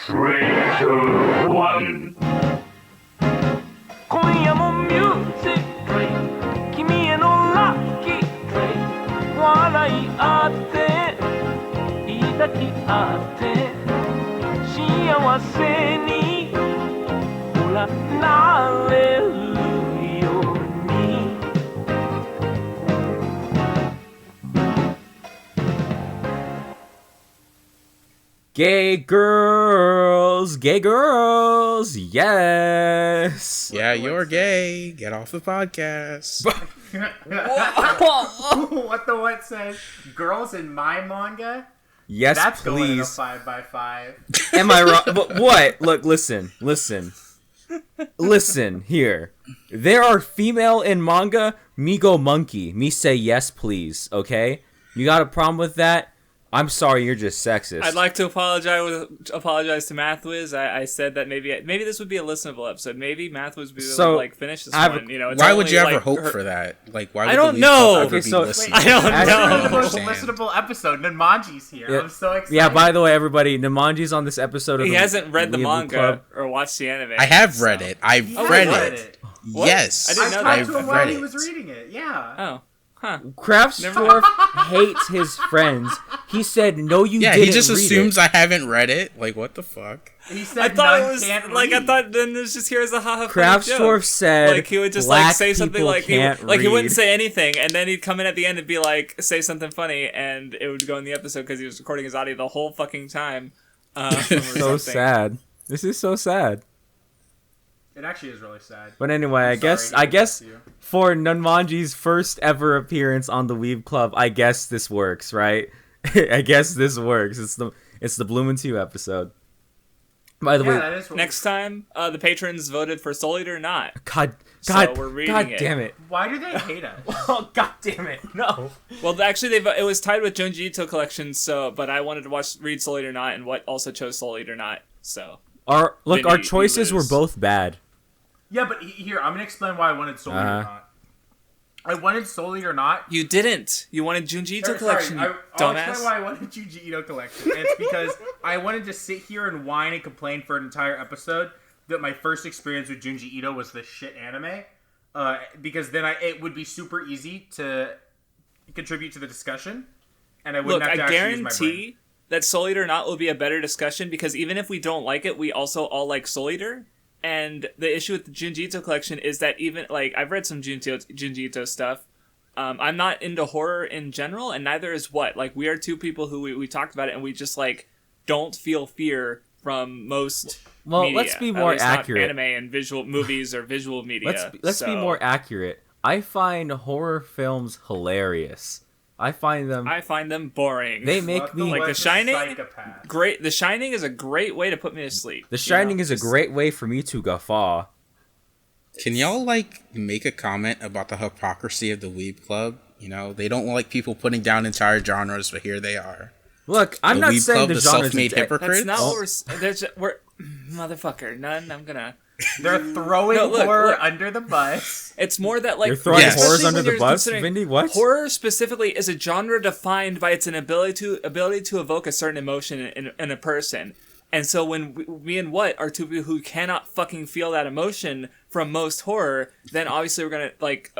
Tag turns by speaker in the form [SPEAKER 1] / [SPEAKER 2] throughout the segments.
[SPEAKER 1] 3, 2, 1.
[SPEAKER 2] 今夜もミュージック君へのラッキー笑い合って抱き合って幸せにほらなれるように
[SPEAKER 3] Gay girls, yes.
[SPEAKER 4] Yeah, you're gay. Get off the podcast.
[SPEAKER 5] What the what says? Girls in my manga?
[SPEAKER 3] Yes,
[SPEAKER 5] That's going in a
[SPEAKER 3] please.
[SPEAKER 5] 5x5.
[SPEAKER 3] Am I wrong? But what? Look, listen. Here. There are female in manga. Me go monkey. Me say yes, please. Okay? You got a problem with that? I'm sorry, you're just sexist.
[SPEAKER 6] I'd like to apologize to MathWiz. I said that maybe this would be a listenable episode. Maybe MathWiz would be able to like finish this one. You know, it's
[SPEAKER 4] why would
[SPEAKER 6] only,
[SPEAKER 4] you ever
[SPEAKER 6] like,
[SPEAKER 4] hope for that? Like, why? Would
[SPEAKER 6] I don't
[SPEAKER 4] the
[SPEAKER 6] know.
[SPEAKER 4] Ever
[SPEAKER 3] Okay,
[SPEAKER 4] be
[SPEAKER 3] so-
[SPEAKER 4] listened
[SPEAKER 6] I don't
[SPEAKER 4] to?
[SPEAKER 5] This is the
[SPEAKER 6] know.
[SPEAKER 5] most listenable episode. Nunmanji's here.
[SPEAKER 3] Yeah.
[SPEAKER 5] I'm so excited.
[SPEAKER 3] Yeah, by the way, everybody, Nunmanji's on this episode of
[SPEAKER 6] He
[SPEAKER 3] the
[SPEAKER 6] hasn't read the
[SPEAKER 3] Weeaboo
[SPEAKER 6] manga
[SPEAKER 3] Club.
[SPEAKER 6] or watched the anime.
[SPEAKER 4] I have read it. I've
[SPEAKER 5] You
[SPEAKER 4] read
[SPEAKER 5] read
[SPEAKER 4] it.
[SPEAKER 6] What?
[SPEAKER 4] Yes,
[SPEAKER 6] I didn't know
[SPEAKER 5] I
[SPEAKER 6] that.
[SPEAKER 5] talked to him
[SPEAKER 4] I've
[SPEAKER 5] while
[SPEAKER 4] read
[SPEAKER 5] he
[SPEAKER 4] it.
[SPEAKER 5] was reading it. Yeah.
[SPEAKER 6] Oh. Huh.
[SPEAKER 3] Craftsdwarf hates his friends. He said, no, you
[SPEAKER 4] Yeah,
[SPEAKER 3] didn't
[SPEAKER 4] he just
[SPEAKER 3] read
[SPEAKER 4] assumes
[SPEAKER 3] it.
[SPEAKER 4] I haven't read it. Like, what the fuck?
[SPEAKER 5] He
[SPEAKER 6] I
[SPEAKER 5] said
[SPEAKER 6] thought
[SPEAKER 5] none
[SPEAKER 6] it was
[SPEAKER 5] can't
[SPEAKER 6] like I
[SPEAKER 5] read.
[SPEAKER 6] thought then it was just here as a haha funny
[SPEAKER 3] Craftsdwarf
[SPEAKER 6] joke.
[SPEAKER 3] said,
[SPEAKER 6] Like he would just
[SPEAKER 3] black
[SPEAKER 6] like say something
[SPEAKER 3] people
[SPEAKER 6] like
[SPEAKER 3] can't
[SPEAKER 6] he
[SPEAKER 3] read.
[SPEAKER 6] wouldn't say anything and then he'd come in at the end and be like say something funny and it would go in the episode because he was recording his audio the whole fucking time. Or
[SPEAKER 3] So
[SPEAKER 6] something.
[SPEAKER 3] sad. This is so sad.
[SPEAKER 5] It actually is really sad.
[SPEAKER 3] But anyway, I guess
[SPEAKER 5] you.
[SPEAKER 3] for Nunmanji's first ever appearance on the Weeb Club, I guess this works, right? I guess this works. It's the Bloomington episode. By the
[SPEAKER 5] Yeah,
[SPEAKER 3] way,
[SPEAKER 5] that is what
[SPEAKER 6] Next time, the patrons voted for Soul Eater not.
[SPEAKER 3] God,
[SPEAKER 6] So we're reading
[SPEAKER 3] God
[SPEAKER 6] it.
[SPEAKER 3] damn it!
[SPEAKER 5] Why do they hate us?
[SPEAKER 3] Oh, God damn it! No.
[SPEAKER 6] Well, actually, it was tied with Junji Ito collection. So, but I wanted to read Soul Eater not, and what also chose Soul Eater not. So
[SPEAKER 3] Our
[SPEAKER 6] Vinny,
[SPEAKER 3] choices
[SPEAKER 6] you
[SPEAKER 3] were
[SPEAKER 6] lose.
[SPEAKER 3] both bad.
[SPEAKER 5] Yeah, but here, I'm going to explain why I wanted Soul Eater
[SPEAKER 3] Uh-huh.
[SPEAKER 5] Not. I wanted Soul Eater Not.
[SPEAKER 6] you didn't. You wanted Junji Ito
[SPEAKER 5] Sorry,
[SPEAKER 6] collection.
[SPEAKER 5] I'll
[SPEAKER 6] You
[SPEAKER 5] explain
[SPEAKER 6] dumbass.
[SPEAKER 5] why I wanted Junji Ito collection. And it's because I wanted to sit here and whine and complain for an entire episode that my first experience with Junji Ito was the shit anime. Because then it would be super easy to contribute to the discussion, and I wouldn't
[SPEAKER 6] Look,
[SPEAKER 5] have to
[SPEAKER 6] I
[SPEAKER 5] actually use my brain.
[SPEAKER 6] guarantee that Soul Eater not will be a better discussion because even if we don't like it, we also all like Soul Eater. And the issue with the Junji Ito collection is that even like I've read some Junji Ito stuff. I'm not into horror in general, and neither is what. Like we are two people who we talked about it, and we just like don't feel fear from most.
[SPEAKER 3] Well,
[SPEAKER 6] media,
[SPEAKER 3] let's be
[SPEAKER 6] at
[SPEAKER 3] more
[SPEAKER 6] least not
[SPEAKER 3] accurate.
[SPEAKER 6] anime and visual movies or visual media.
[SPEAKER 3] Let's be more accurate. I find horror films hilarious. I find them
[SPEAKER 6] boring.
[SPEAKER 3] They make me
[SPEAKER 6] Like The
[SPEAKER 5] What's a
[SPEAKER 6] Shining?
[SPEAKER 5] psychopath?
[SPEAKER 6] Great. The Shining is a great way to put me to sleep.
[SPEAKER 3] The Shining
[SPEAKER 6] you know?
[SPEAKER 3] is a great way for me to guffaw.
[SPEAKER 4] Can y'all like make a comment about the hypocrisy of the Weeb Club? You know, they don't like people putting down entire genres, but here they are.
[SPEAKER 3] Look, I'm
[SPEAKER 4] The
[SPEAKER 3] not
[SPEAKER 4] Weeb
[SPEAKER 3] saying
[SPEAKER 4] Club,
[SPEAKER 3] the
[SPEAKER 4] the
[SPEAKER 3] genre's
[SPEAKER 4] self-made hypocrites.
[SPEAKER 6] That's not what we're motherfucker. None. I'm gonna.
[SPEAKER 5] They're throwing
[SPEAKER 6] No, look,
[SPEAKER 5] horror
[SPEAKER 6] look.
[SPEAKER 5] under the bus.
[SPEAKER 6] It's more that like
[SPEAKER 3] You're throwing
[SPEAKER 4] Yes.
[SPEAKER 3] horrors
[SPEAKER 6] especially
[SPEAKER 3] under
[SPEAKER 6] when
[SPEAKER 3] the
[SPEAKER 6] you're
[SPEAKER 3] bus,
[SPEAKER 6] considering
[SPEAKER 3] Vindy? What?
[SPEAKER 6] Horror specifically is a genre defined by its ability to evoke a certain emotion in a person. And so when me and What are two people who cannot fucking feel that emotion from most horror, then obviously we're gonna like,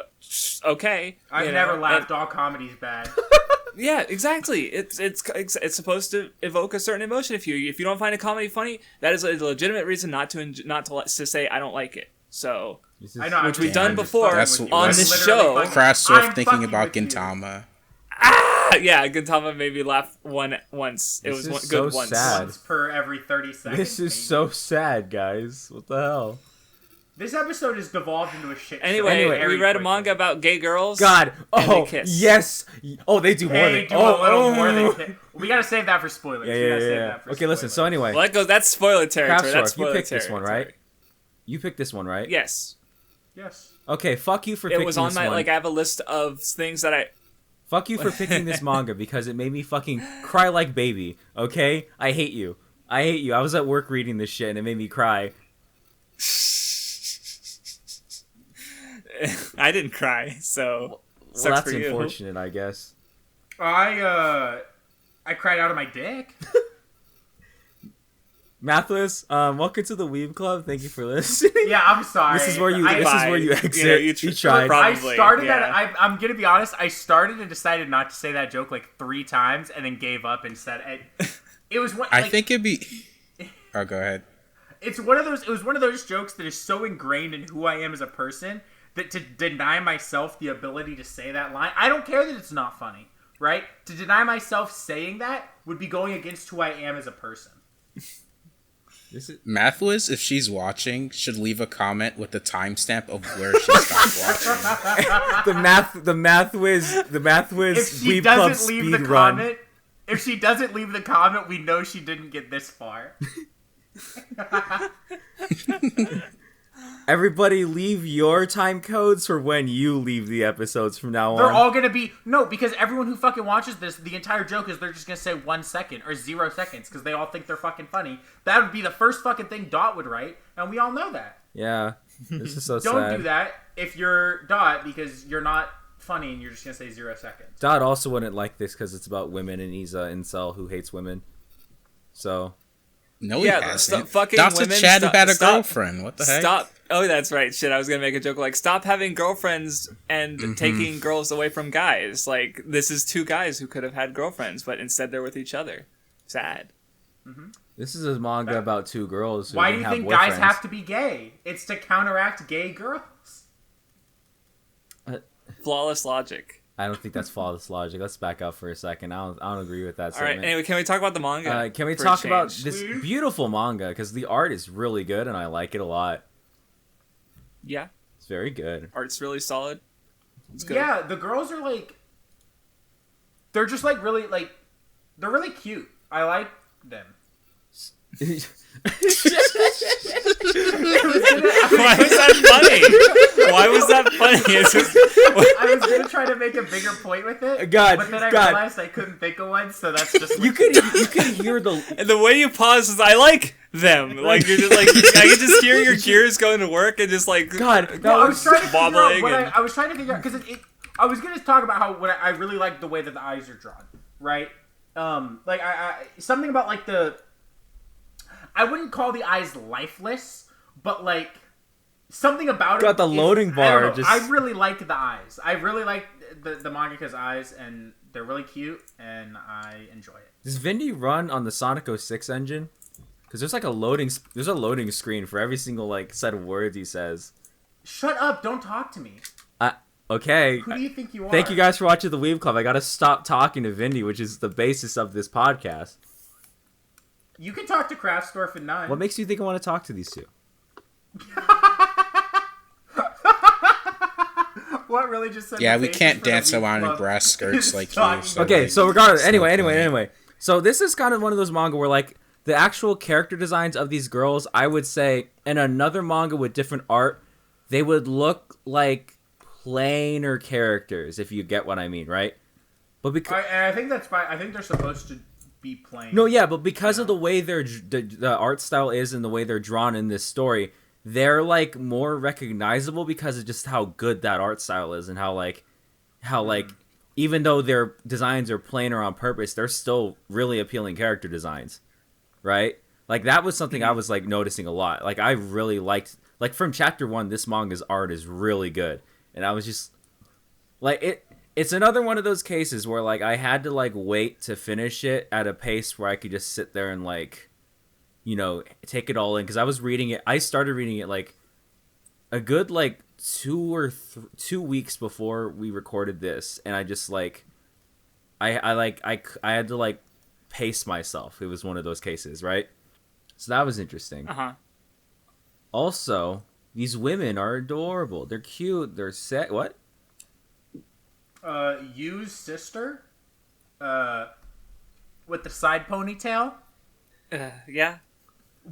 [SPEAKER 6] okay.
[SPEAKER 5] I've
[SPEAKER 6] you
[SPEAKER 5] never
[SPEAKER 6] know,
[SPEAKER 5] laughed. All comedy's bad.
[SPEAKER 6] Yeah, exactly. It's supposed to evoke a certain emotion. If you don't find a comedy funny, that is a legitimate reason not to say I don't like it. So
[SPEAKER 5] I know,
[SPEAKER 6] Which we've
[SPEAKER 5] I'm
[SPEAKER 6] done
[SPEAKER 5] just
[SPEAKER 6] before
[SPEAKER 5] fucking
[SPEAKER 4] That's
[SPEAKER 5] with
[SPEAKER 4] what-
[SPEAKER 5] you.
[SPEAKER 6] on
[SPEAKER 5] I'm
[SPEAKER 6] this
[SPEAKER 5] literally
[SPEAKER 6] show.
[SPEAKER 5] fucking-
[SPEAKER 4] Craftsdwarf
[SPEAKER 5] I'm
[SPEAKER 4] thinking
[SPEAKER 5] fucking
[SPEAKER 4] about
[SPEAKER 5] with you.
[SPEAKER 4] Gintama.
[SPEAKER 6] yeah, Gintama made me laugh once. It
[SPEAKER 3] This
[SPEAKER 6] was
[SPEAKER 3] is
[SPEAKER 6] one,
[SPEAKER 3] so
[SPEAKER 6] good once.
[SPEAKER 3] sad.
[SPEAKER 5] Once per every 30 seconds.
[SPEAKER 3] This is
[SPEAKER 5] maybe.
[SPEAKER 3] so sad, guys. What the hell?
[SPEAKER 5] This episode has devolved into a shit show.
[SPEAKER 6] Anyway,
[SPEAKER 5] very
[SPEAKER 6] we read a
[SPEAKER 5] quickly.
[SPEAKER 6] manga about gay girls.
[SPEAKER 3] God.
[SPEAKER 6] And they
[SPEAKER 3] Oh,
[SPEAKER 6] kiss.
[SPEAKER 3] yes. Oh, they do more
[SPEAKER 5] They
[SPEAKER 3] than.
[SPEAKER 5] do
[SPEAKER 3] Oh,
[SPEAKER 5] a little
[SPEAKER 3] oh.
[SPEAKER 5] more than we gotta save that for spoilers.
[SPEAKER 3] Yeah,
[SPEAKER 5] We
[SPEAKER 3] yeah,
[SPEAKER 5] gotta
[SPEAKER 3] yeah.
[SPEAKER 5] save
[SPEAKER 3] yeah.
[SPEAKER 5] that for
[SPEAKER 3] Okay, listen. So
[SPEAKER 5] spoilers.
[SPEAKER 3] anyway,
[SPEAKER 6] Well, that's spoiler territory. That's
[SPEAKER 3] Craftsdwarf, you
[SPEAKER 6] spoiler
[SPEAKER 3] picked this one,
[SPEAKER 6] territory.
[SPEAKER 3] right? You picked this one, right?
[SPEAKER 6] Yes.
[SPEAKER 5] Yes.
[SPEAKER 3] Okay, fuck you for
[SPEAKER 6] It
[SPEAKER 3] picking
[SPEAKER 6] was on
[SPEAKER 3] this
[SPEAKER 6] my
[SPEAKER 3] one.
[SPEAKER 6] like. I have a list of things that I.
[SPEAKER 3] Fuck you for picking this manga because it made me fucking cry like baby. Okay, I hate you. I hate you. I was at work reading this shit and it made me cry.
[SPEAKER 6] I didn't cry, so.
[SPEAKER 3] Well,
[SPEAKER 6] sucks
[SPEAKER 3] that's
[SPEAKER 6] for you.
[SPEAKER 3] unfortunate, I guess.
[SPEAKER 5] I cried out of my dick.
[SPEAKER 3] Mathless, welcome to the Weeb Club. Thank you for listening.
[SPEAKER 5] Yeah, I'm sorry.
[SPEAKER 3] This is where you exit. You tried.
[SPEAKER 5] I started that. I'm gonna be honest. I started and decided not to say that joke like 3 times, and then gave up and said it. It was what
[SPEAKER 4] I think it'd be. Oh, go ahead.
[SPEAKER 5] It's one of those. It was one of those jokes that is so ingrained in who I am as a person that to deny myself the ability to say that line, I don't care that it's not funny, right? To deny myself saying that would be going against who I am as a person.
[SPEAKER 4] Mathwiz, if she's watching, should leave a comment with the timestamp of where she stopped watching.
[SPEAKER 3] the Mathwiz
[SPEAKER 5] If she
[SPEAKER 3] Weeb Club
[SPEAKER 5] doesn't leave
[SPEAKER 3] speed
[SPEAKER 5] the
[SPEAKER 3] run.
[SPEAKER 5] comment, if she doesn't leave the comment, we know she didn't get this far.
[SPEAKER 3] Everybody leave your time codes for when you leave the episodes from now on.
[SPEAKER 5] They're all gonna be because everyone who fucking watches this, the entire joke is they're just gonna say 1 second or 0 seconds because they all think they're fucking funny. That would be the first fucking thing Dot would write, and we all know that.
[SPEAKER 3] Yeah, this is so sad.
[SPEAKER 5] Don't do that if you're Dot because you're not funny and you're just gonna say 0 seconds.
[SPEAKER 3] Dot also wouldn't like this because it's about women and he's an incel who hates women. So.
[SPEAKER 4] No, he hasn't.
[SPEAKER 6] Fucking
[SPEAKER 4] Dot's
[SPEAKER 6] women,
[SPEAKER 4] a Chad who had a
[SPEAKER 6] stop,
[SPEAKER 4] girlfriend. What the heck?
[SPEAKER 6] Stop. Oh, that's right. Shit, I was gonna make a joke like, stop having girlfriends and taking girls away from guys. Like, this is 2 guys who could have had girlfriends, but instead they're with each other. Sad.
[SPEAKER 3] This is a manga about 2 girls who
[SPEAKER 5] Why do you
[SPEAKER 3] have
[SPEAKER 5] think
[SPEAKER 3] boyfriends.
[SPEAKER 5] guys have to be gay? It's to counteract gay girls.
[SPEAKER 6] Flawless logic.
[SPEAKER 3] I don't think that's flawless logic. Let's back up for a second. I don't agree with that
[SPEAKER 6] All right.
[SPEAKER 3] statement.
[SPEAKER 6] Anyway, can we talk about the manga?
[SPEAKER 3] Can we
[SPEAKER 6] for a
[SPEAKER 3] talk about
[SPEAKER 6] change?
[SPEAKER 3] this beautiful manga? Because the art is really good and I like it a lot.
[SPEAKER 6] Yeah.
[SPEAKER 3] It's very good.
[SPEAKER 6] Art's really solid. It's good.
[SPEAKER 5] Yeah, the girls are like, they're just like really like, they're really cute. I like them.
[SPEAKER 6] Why was that funny? Why was that funny? It's just,
[SPEAKER 5] I was gonna try to make a bigger point with it, but then I realized I couldn't think of one, so that's just
[SPEAKER 3] you could hear the
[SPEAKER 6] and the way you pause is, I like them. Like, you're just like, I can just hear your gears going to work and just like,
[SPEAKER 3] God.
[SPEAKER 5] No, I was trying to figure out
[SPEAKER 6] wobbling
[SPEAKER 5] what
[SPEAKER 6] and-
[SPEAKER 5] I was trying to figure out because I was gonna talk about how I really like the way that the eyes are drawn, right? Like I something about like I wouldn't call the eyes lifeless, but like something about
[SPEAKER 3] Got
[SPEAKER 5] it.
[SPEAKER 3] the loading bar.
[SPEAKER 5] I really like the eyes. I really like the mangaka's eyes, and they're really cute, and I enjoy it.
[SPEAKER 3] Does Vindy run on the Sonic 06 engine? Because there's like a loading screen for every single like set of words he says.
[SPEAKER 5] Shut up! Don't talk to me.
[SPEAKER 3] Okay.
[SPEAKER 5] Who do you think you are?
[SPEAKER 3] Thank you guys for watching the Weeb Club. I gotta stop talking to Vindy, which is the basis of this podcast.
[SPEAKER 5] You can talk to Craftsdwarf and None.
[SPEAKER 3] What makes you think I want to talk to these 2?
[SPEAKER 5] What really just said?
[SPEAKER 4] Yeah, we can't dance around in brass skirts like you. So
[SPEAKER 3] Okay,
[SPEAKER 4] like,
[SPEAKER 3] so regardless,
[SPEAKER 4] it's no point.
[SPEAKER 3] anyway. So this is kind of one of those manga where like the actual character designs of these girls, I would say, in another manga with different art, they would look like plainer characters, if you get what I mean, right? But because
[SPEAKER 5] I think that's fine. I think they're supposed to be plain.
[SPEAKER 3] no, yeah, but because of the way the art style is and the way they're drawn in this story, they're like more recognizable because of just how good that art style is and how like even though their designs are plainer on purpose, they're still really appealing character designs, right? Like that was something I was like noticing a lot. Like I really liked, like from chapter 1, this manga's art is really good, and I was just like It's another one of those cases where like I had to like wait to finish it at a pace where I could just sit there and like, you know, take it all in, because I was reading it. I started reading it like a good like 2 weeks before we recorded this, and I just like I had to like pace myself. It was one of those cases, right? So that was interesting. Also, these women are adorable. They're cute. They're set. What?
[SPEAKER 5] Yu's sister, with the side ponytail.
[SPEAKER 6] Yeah.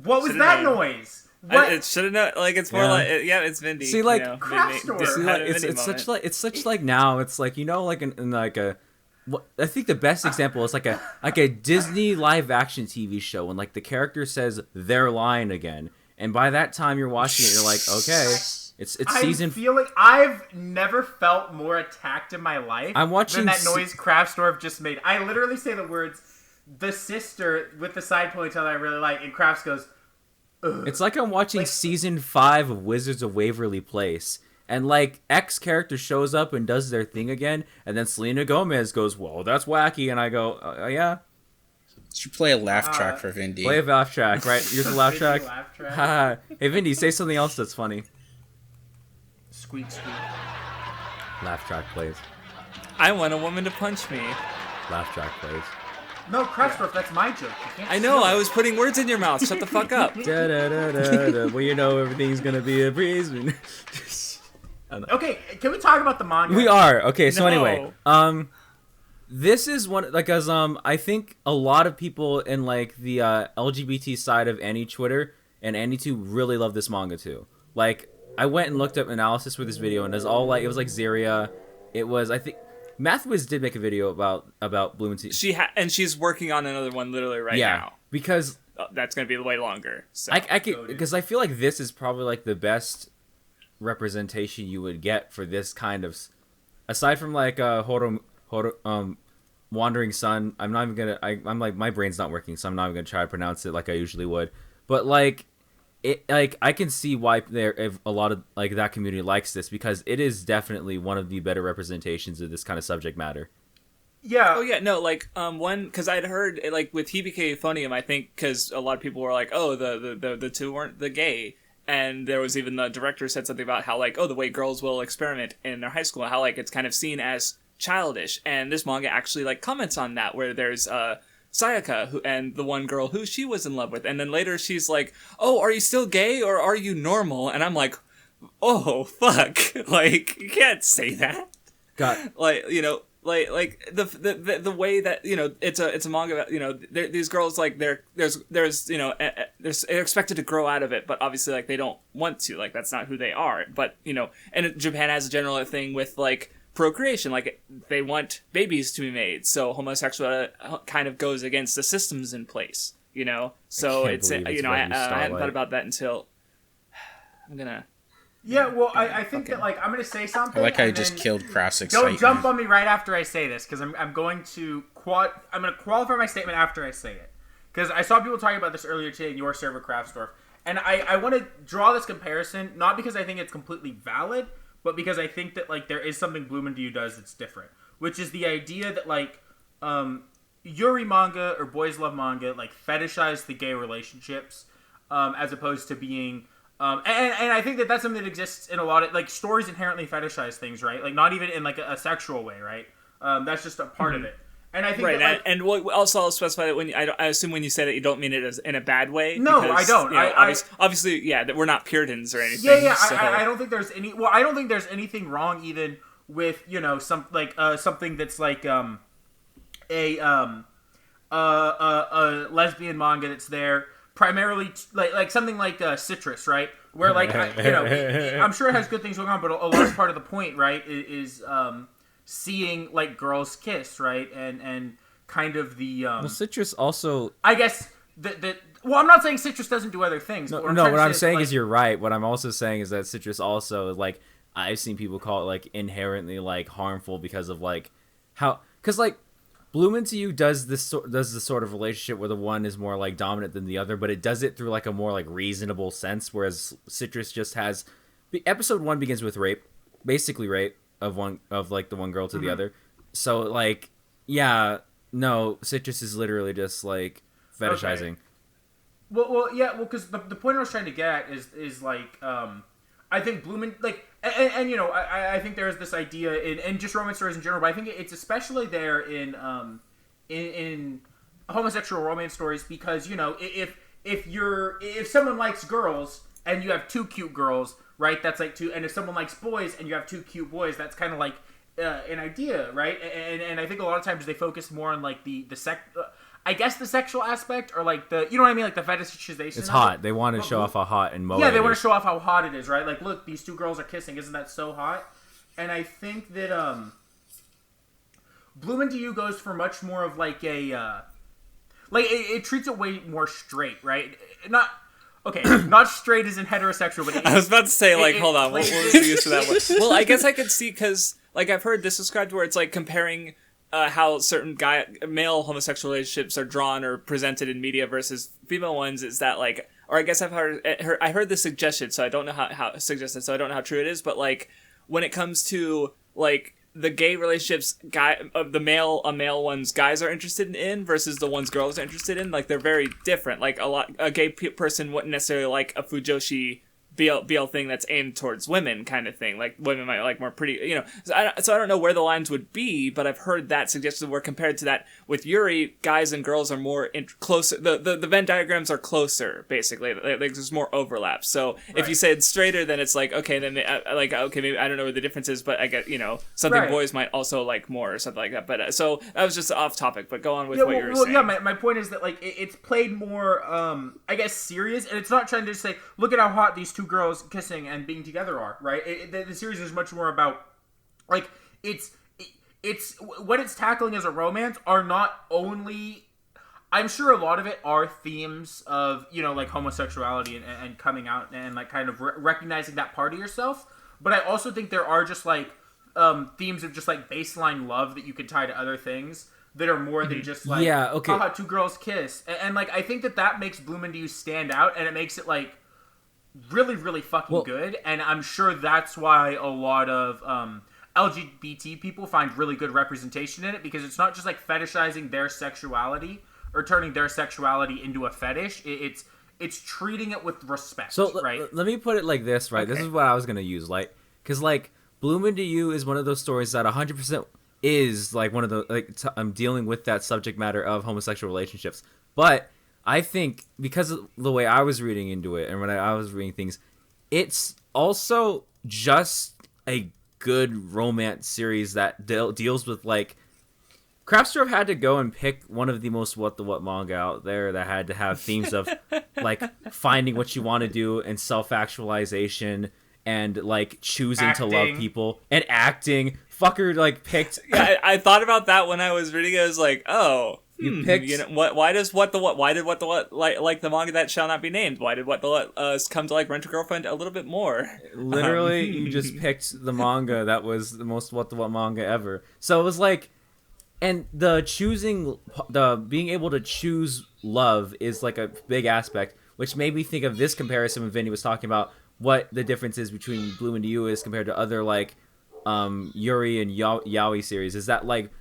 [SPEAKER 5] What was
[SPEAKER 6] Should've
[SPEAKER 5] that
[SPEAKER 6] known.
[SPEAKER 5] noise? What?
[SPEAKER 6] It should have known. Like, it's more
[SPEAKER 3] Yeah.
[SPEAKER 6] like, it's Vindy.
[SPEAKER 3] See, like,
[SPEAKER 6] you know,
[SPEAKER 5] Craftsdwarf.
[SPEAKER 3] See, like, it's such like now it's like, you know, like in like a what I think the best example is like a Disney live action TV show when like the character says their line again, and by that time you're watching it, you're like, okay, it's season.
[SPEAKER 5] I feel like I've never felt more attacked in my life.
[SPEAKER 3] I'm watching
[SPEAKER 5] than that noise Craftsdwarf just made. I literally say the words the sister with the side ponytail that I really like, and Crafts goes, ugh.
[SPEAKER 3] It's like I'm watching season 5 of Wizards of Waverly Place, and like X character shows up and does their thing again, and then Selena Gomez goes, "Well, that's wacky," and I go, "Yeah."
[SPEAKER 4] Should play a laugh track for Vindy.
[SPEAKER 3] Play a laugh track, right? Here's a laugh track.
[SPEAKER 5] Laugh track.
[SPEAKER 3] Haha. Hey, Vindy, say something else that's funny.
[SPEAKER 5] Squeak, squeak.
[SPEAKER 3] Laugh track plays.
[SPEAKER 6] I want a woman to punch me.
[SPEAKER 3] Laugh track plays.
[SPEAKER 5] No, Craftsdwarf, that's my joke. You can't
[SPEAKER 6] I know,
[SPEAKER 5] steal
[SPEAKER 6] I
[SPEAKER 5] it.
[SPEAKER 6] was putting words in your mouth. Shut the fuck up.
[SPEAKER 3] Da, da, da, da, da. Well, you know everything's gonna be a breeze.
[SPEAKER 5] Okay, can we talk about the manga?
[SPEAKER 3] We are okay. So
[SPEAKER 6] No.
[SPEAKER 3] anyway, this is one like as I think a lot of people in like the LGBT side of any Twitter and any two really love this manga too. Like I went and looked up analysis for this video, and it was all like it was like Zeria. It was I think MathWiz did make a video about Bloomington.
[SPEAKER 6] And she's working on another one literally right now.
[SPEAKER 3] Because
[SPEAKER 6] That's gonna be way longer. So.
[SPEAKER 3] I could because I feel like this is probably like the best representation you would get for this kind of aside from like Wandering Sun. I'm not even gonna I'm like my brain's not working, so I'm not even gonna try to pronounce it like I usually would. But like it like I can see why if a lot of like that community likes this, because it is definitely one of the better representations of this kind of subject matter.
[SPEAKER 5] Yeah.
[SPEAKER 6] Oh yeah, no, like one because I'd heard like with Hibike Phonium, I think because a lot of people were like, oh, the two weren't the gay, and there was even the director said something about how like, oh, the way girls will experiment in their high school, how like it's kind of seen as childish, and this manga actually like comments on that, where there's Sayaka who and the one girl who she was in love with, and then later she's like, oh, are you still gay or are you normal? And I'm like, oh fuck, like you can't say that. Like you know. Like the way that you know it's a manga about, you know these girls like there's you know they're expected to grow out of it, but obviously like they don't want to, like that's not who they are. But you know, and Japan has a general thing with like procreation, like they want babies to be made, so homosexuality kind of goes against the systems in place, you know. So it's you know I hadn't thought about that until I'm gonna.
[SPEAKER 5] Yeah, well, I think that, like, I'm going to say something.
[SPEAKER 4] I like how you just killed Craft's excitement.
[SPEAKER 5] Don't jump on me right after I say this, because I'm going to qualify my statement after I say it. Because I saw people talking about this earlier today in your server, Craftsdwarf. And I want to draw this comparison, not because I think it's completely valid, but because I think that, like, there is something Bloomington does that's different. Which is the idea that, like, yuri manga, or boys love manga, like, fetishize the gay relationships, as opposed to being... And I think that that's something that exists in a lot of, like, stories inherently fetishize things, right? Like, not even in, like, a sexual way, right? That's just a part of it. And I think
[SPEAKER 6] right,
[SPEAKER 5] that, like,
[SPEAKER 6] and also I'll specify that when I assume when you say that you don't mean it as in a bad way.
[SPEAKER 5] No,
[SPEAKER 6] because,
[SPEAKER 5] I don't.
[SPEAKER 6] You know, obviously, yeah, that we're not Puritans or anything.
[SPEAKER 5] Yeah,
[SPEAKER 6] so.
[SPEAKER 5] I don't think there's any... Well, I don't think there's anything wrong even with, you know, some, like, something that's, like, a lesbian manga that's there... primarily like something like Citrus, right? Where like you know, I'm sure it has good things going on, but a large part of the point, right, is seeing like girls kiss, right, and kind of the
[SPEAKER 3] Well, Citrus also.
[SPEAKER 5] I guess the well, I'm not saying Citrus doesn't do other things.
[SPEAKER 3] No,
[SPEAKER 5] but
[SPEAKER 3] what I'm saying is you're right. What I'm also saying is that Citrus also like I've seen people call it like inherently like harmful because of like how because like. Bloomington does this sort of relationship where the one is more like dominant than the other, but it does it through like a more like reasonable sense. Whereas Citrus just has, episode 1 begins with rape, basically rape of the one girl to the other. So like, yeah, no, Citrus is literally just like fetishizing.
[SPEAKER 5] Okay. Well, yeah, because the point I was trying to get at is like, I think Bloomington like. And you know, I think there's this idea in just romance stories in general, but I think it's especially there in homosexual romance stories because, you know, if someone likes girls and you have 2 cute girls, right? That's like 2, and if someone likes boys and you have 2 cute boys, that's kind of like an idea, right? And I think a lot of times they focus more on like the I guess the sexual aspect or like the, you know what I mean? Like the fetishization.
[SPEAKER 3] It's hot. They want to show off how hot and moe.
[SPEAKER 5] Yeah, they want to show off how hot it is, right? Like, look, these 2 girls are kissing. Isn't that so hot? And I think that Bloomington goes for much more of like a like it treats it way more straight, right? Not straight as in heterosexual, but
[SPEAKER 6] I was about to say like, hold on, what was the use of that one? Well, I guess I could see because like I've heard this described where it's like comparing how certain male homosexual relationships are drawn or presented in media versus female ones is that like, or I guess I heard this suggestion, so I don't know how suggested, so I don't know how true it is, but like when it comes to like the gay relationships, the male ones guys are interested in versus the ones girls are interested in, like they're very different. Like a gay person wouldn't necessarily like a fujoshi BL thing that's aimed towards women kind of thing. Like women might like more pretty, you know. So I don't know where the lines would be, but I've heard that suggested where compared to that with Yuri, guys and girls are more closer. The Venn diagrams are closer, basically. Like there's more overlap. So if you say it's straighter, then it's like, okay, then okay, maybe I don't know where the difference is, but I get, you know, something boys might also like more or something like that. But so that was just off topic, but go on with what you were saying.
[SPEAKER 5] Yeah, my point is that like it's played more, I guess, serious, and it's not trying to say, look at how hot these two girls kissing and being together are, right? The series is much more about, like, it's what it's tackling as a romance are not only, I'm sure a lot of it are themes of, you know, like homosexuality and coming out and like kind of recognizing that part of yourself, but I also think there are just like themes of just like baseline love that you can tie to other things that are more than just like, haha, two girls kiss, and like I think that makes Bloomington stand out, and it makes it like really, really fucking good, and I'm sure that's why a lot of LGBT people find really good representation in it, because it's not just like fetishizing their sexuality or turning their sexuality into a fetish. It's treating it with respect. So right?
[SPEAKER 3] Let me put it like this, right? Okay. This is what I was gonna use, like, because like Bloom Into You is one of those stories that 100% is like one of the I'm dealing with that subject matter of homosexual relationships, but I think because of the way I was reading into it and when I was reading things, it's also just a good romance series that deals with, like, Craftsdwarf had to go and pick one of the most WattheWut manga out there that had to have themes of, like, finding what you want to do and self-actualization and, like, choosing to love people and acting. Fucker, like, picked...
[SPEAKER 6] Yeah, I thought about that when I was reading it. I was like, oh...
[SPEAKER 3] You picked,
[SPEAKER 6] you know, why did WattheWut like the manga that shall not be named? Why did WattheWut come to like Rent a Girlfriend a little bit more?
[SPEAKER 3] Literally, you just picked the manga that was the most WattheWut manga ever. So it was like, and the being able to choose love is like a big aspect, which made me think of this comparison when Vinny was talking about what the difference is between Bloom Into You is compared to other like Yuri and Yaoi series. Is that like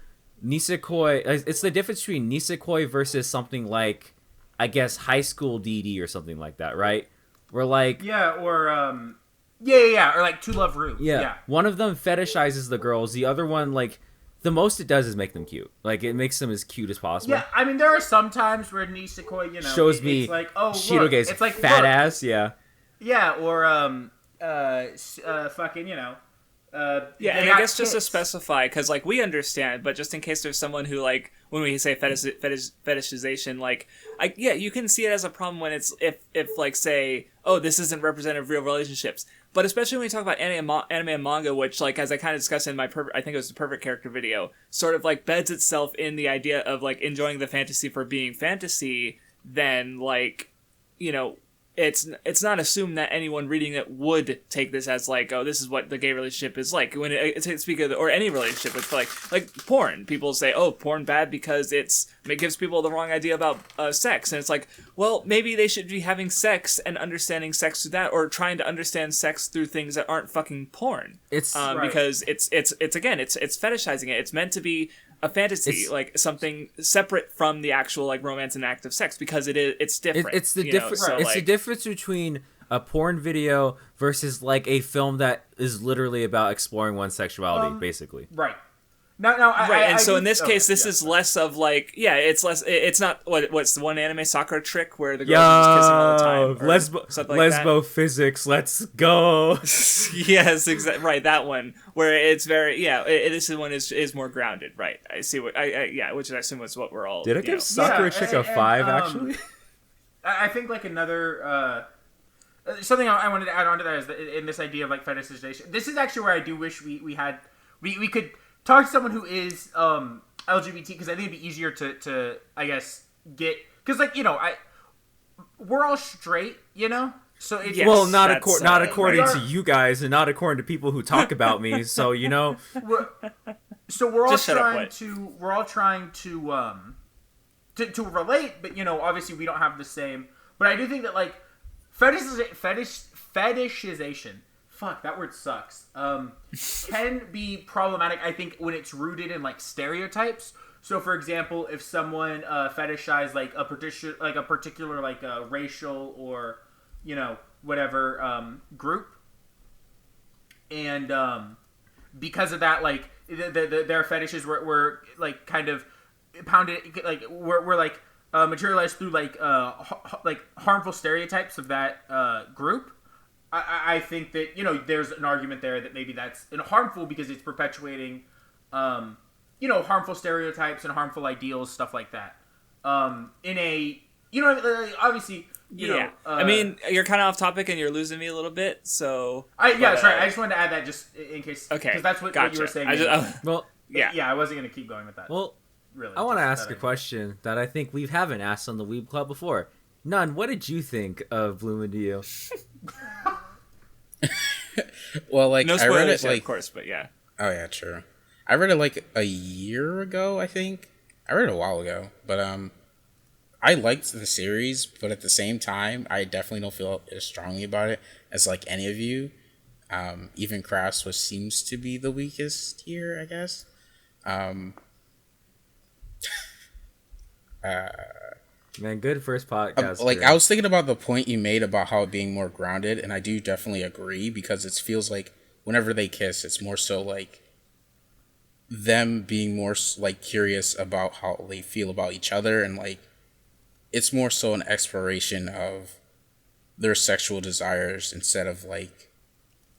[SPEAKER 3] Nisekoi, it's the difference between Nisekoi versus something like, I guess, High School DD or something like that, right? We're like...
[SPEAKER 5] or like To Love Ru. Yeah.
[SPEAKER 3] One of them fetishizes the girls, the other one, like, the most it does is make them cute. Like, it makes them as cute as possible.
[SPEAKER 5] Yeah, I mean, there are some times where Nisekoi, you know...
[SPEAKER 3] shows me
[SPEAKER 5] it's like, oh,
[SPEAKER 3] Shiroge's
[SPEAKER 5] it's like,
[SPEAKER 3] fat ass, yeah.
[SPEAKER 5] Yeah, or, fucking, you know...
[SPEAKER 6] and I guess just to specify, because like we understand, but just in case there's someone who like when we say fetishization, like you can see it as a problem when it's if like say, oh, this isn't representative of real relationships, but especially when we talk about anime and manga, which like as I kind of discussed in my I think it was the perfect character video, sort of like beds itself in the idea of like enjoying the fantasy for being fantasy, then like, you know, it's not assumed that anyone reading it would take this as like, oh, this is what the gay relationship is like. When speak of or any relationship with like porn, people say, oh, porn bad because it gives people the wrong idea about sex, and it's like, well, maybe they should be having sex and understanding sex through that, or trying to understand sex through things that aren't fucking porn. It's because it's again it's fetishizing it. It's meant to be a fantasy, like something separate from the actual like romance and act of sex, because it's different.
[SPEAKER 3] It's the difference. So, it's the difference between a porn video versus like a film that is literally about exploring one's sexuality, basically.
[SPEAKER 5] Right. Now,
[SPEAKER 6] and so in this case, this is less of like, it's less. It's not what's the one anime soccer trick where the girls are just kissing all the time.
[SPEAKER 3] Lesbo physics. Let's go.
[SPEAKER 6] Yes, exactly. Right, that one where it's very this one is more grounded. Right, I see what which I assume was what we're all.
[SPEAKER 3] Did I give soccer a trick a 5 actually?
[SPEAKER 5] I think like another. Something I wanted to add on to that is that in this idea of like fetishization. This is actually where I do wish we could talk to someone who is LGBT, because I think it'd be easier to I guess get, because like, you know, we're all straight, you know, so it's
[SPEAKER 3] not according to you guys, and not according to people who talk about me. So you know,
[SPEAKER 5] So we're all
[SPEAKER 6] Just shut up,
[SPEAKER 5] trying
[SPEAKER 6] Whit.
[SPEAKER 5] to relate, but obviously we don't have the same. But I do think that like fetishization. Fuck, that word sucks. Can be problematic. I think when it's rooted in like stereotypes. So, for example, if someone fetishized like a particular like racial or whatever group, and because of that, like their fetishes were like kind of pounded, like were like materialized through like harmful stereotypes of that group. I think that there's an argument there that maybe that's harmful because it's perpetuating harmful stereotypes and harmful ideals, stuff like that. In a obviously
[SPEAKER 6] I mean, you're kind of off topic and you're losing me a little bit. So
[SPEAKER 5] sorry. I just wanted to add that just in case.
[SPEAKER 6] Okay,
[SPEAKER 5] because that's what you were saying.
[SPEAKER 3] Well,
[SPEAKER 5] I wasn't gonna keep going with that.
[SPEAKER 3] Well,
[SPEAKER 5] really,
[SPEAKER 3] I want to ask a question that I think we haven't asked on the Weeb Club before. Nun, what did you think of Bloomington?
[SPEAKER 4] Well, like
[SPEAKER 6] no
[SPEAKER 4] I read it
[SPEAKER 6] spoilers,
[SPEAKER 4] like
[SPEAKER 6] of course, but yeah.
[SPEAKER 4] Oh yeah, true. I read it like a year ago, I think. I read it a while ago, but I liked the series, but at the same time, I definitely don't feel as strongly about it as like any of you. Even Craftsdwarf seems to be the weakest here, I guess.
[SPEAKER 3] Man, good first podcast.
[SPEAKER 4] I was thinking about the point you made about how it being more grounded, and I do definitely agree because it feels like whenever they kiss, it's more so like them being more like curious about how they feel about each other, and like it's more so an exploration of their sexual desires instead of like.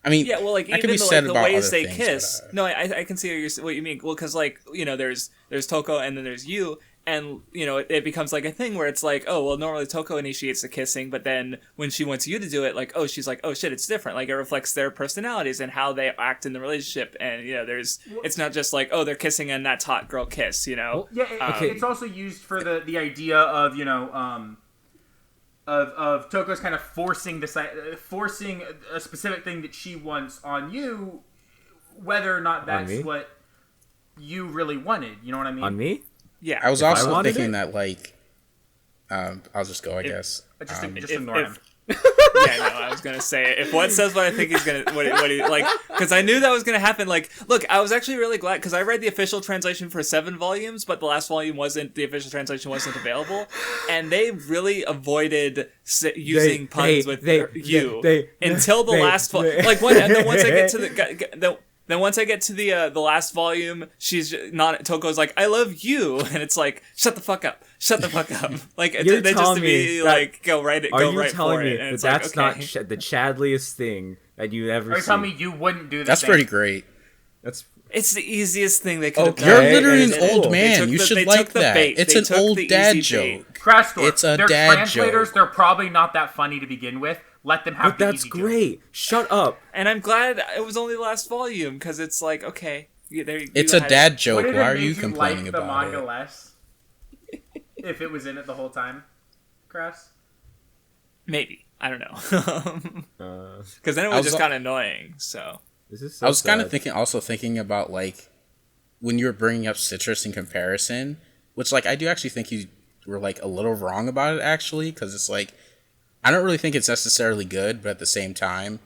[SPEAKER 4] I mean,
[SPEAKER 6] yeah, well, like
[SPEAKER 4] that
[SPEAKER 6] even
[SPEAKER 4] could be said
[SPEAKER 6] the
[SPEAKER 4] about
[SPEAKER 6] ways
[SPEAKER 4] other
[SPEAKER 6] they
[SPEAKER 4] things,
[SPEAKER 6] kiss.
[SPEAKER 4] but,
[SPEAKER 6] No, I can see what you mean. Well, because like there's Toko and then there's you, and it becomes like a thing where it's like, oh well, normally Toko initiates the kissing, but then when she wants you to do it, like she's like, oh shit, it's different. Like it reflects their personalities and how they act in the relationship, and it's not just like they're kissing and that's hot girl kiss,
[SPEAKER 5] Yeah, it's also used for the idea of of Toko's kind of forcing a specific thing that she wants on you, whether or not that's what you really wanted. You know what I mean?
[SPEAKER 3] On me?
[SPEAKER 6] Yeah.
[SPEAKER 4] I was also thinking that like, I'll just go. I guess.
[SPEAKER 5] Just ignore him.
[SPEAKER 6] Yeah, no, I was gonna say it. If What says what I think he's gonna, what he like, because I knew that was gonna happen. Like, look, I was actually really glad because I read the official translation for 7 volumes, but the last volume wasn't. The official translation wasn't available, and they really avoided using puns with you until the last volume. Like, then once I get to the once I get to the last volume, she's not. Toko's like, "I love you," and it's like, "Shut the fuck up! Shut the fuck up!" Like they just immediately like go right for it.
[SPEAKER 3] Are you telling me
[SPEAKER 6] and
[SPEAKER 3] that
[SPEAKER 6] it's
[SPEAKER 3] that's
[SPEAKER 6] like, okay.
[SPEAKER 3] not the chadliest thing that you ever?
[SPEAKER 5] Are you telling me you wouldn't do that?
[SPEAKER 4] That's pretty great.
[SPEAKER 6] It's the easiest thing they could have done.
[SPEAKER 4] You're literally an old man. You should like that.
[SPEAKER 6] Bait.
[SPEAKER 4] It's an old dad joke.
[SPEAKER 5] Craftsdwarf.
[SPEAKER 4] It's a
[SPEAKER 5] they're
[SPEAKER 4] dad
[SPEAKER 5] translators.
[SPEAKER 4] joke.
[SPEAKER 5] They're probably not that funny to begin with. Let them have
[SPEAKER 3] But that's great. Shut up.
[SPEAKER 6] And I'm glad it was only the last volume because it's like, okay,
[SPEAKER 4] it's a dad joke. Why are you complaining
[SPEAKER 5] like
[SPEAKER 4] about
[SPEAKER 5] the manga
[SPEAKER 4] it?
[SPEAKER 5] less if it was in it the whole time, Crafts?
[SPEAKER 6] Maybe. I don't know. Because then it was just kind of annoying. So
[SPEAKER 4] I was kind of thinking about like when you were bringing up Citrus in comparison, which like I do actually think you were like a little wrong about it actually, because it's like I don't really think it's necessarily good, but at the same time,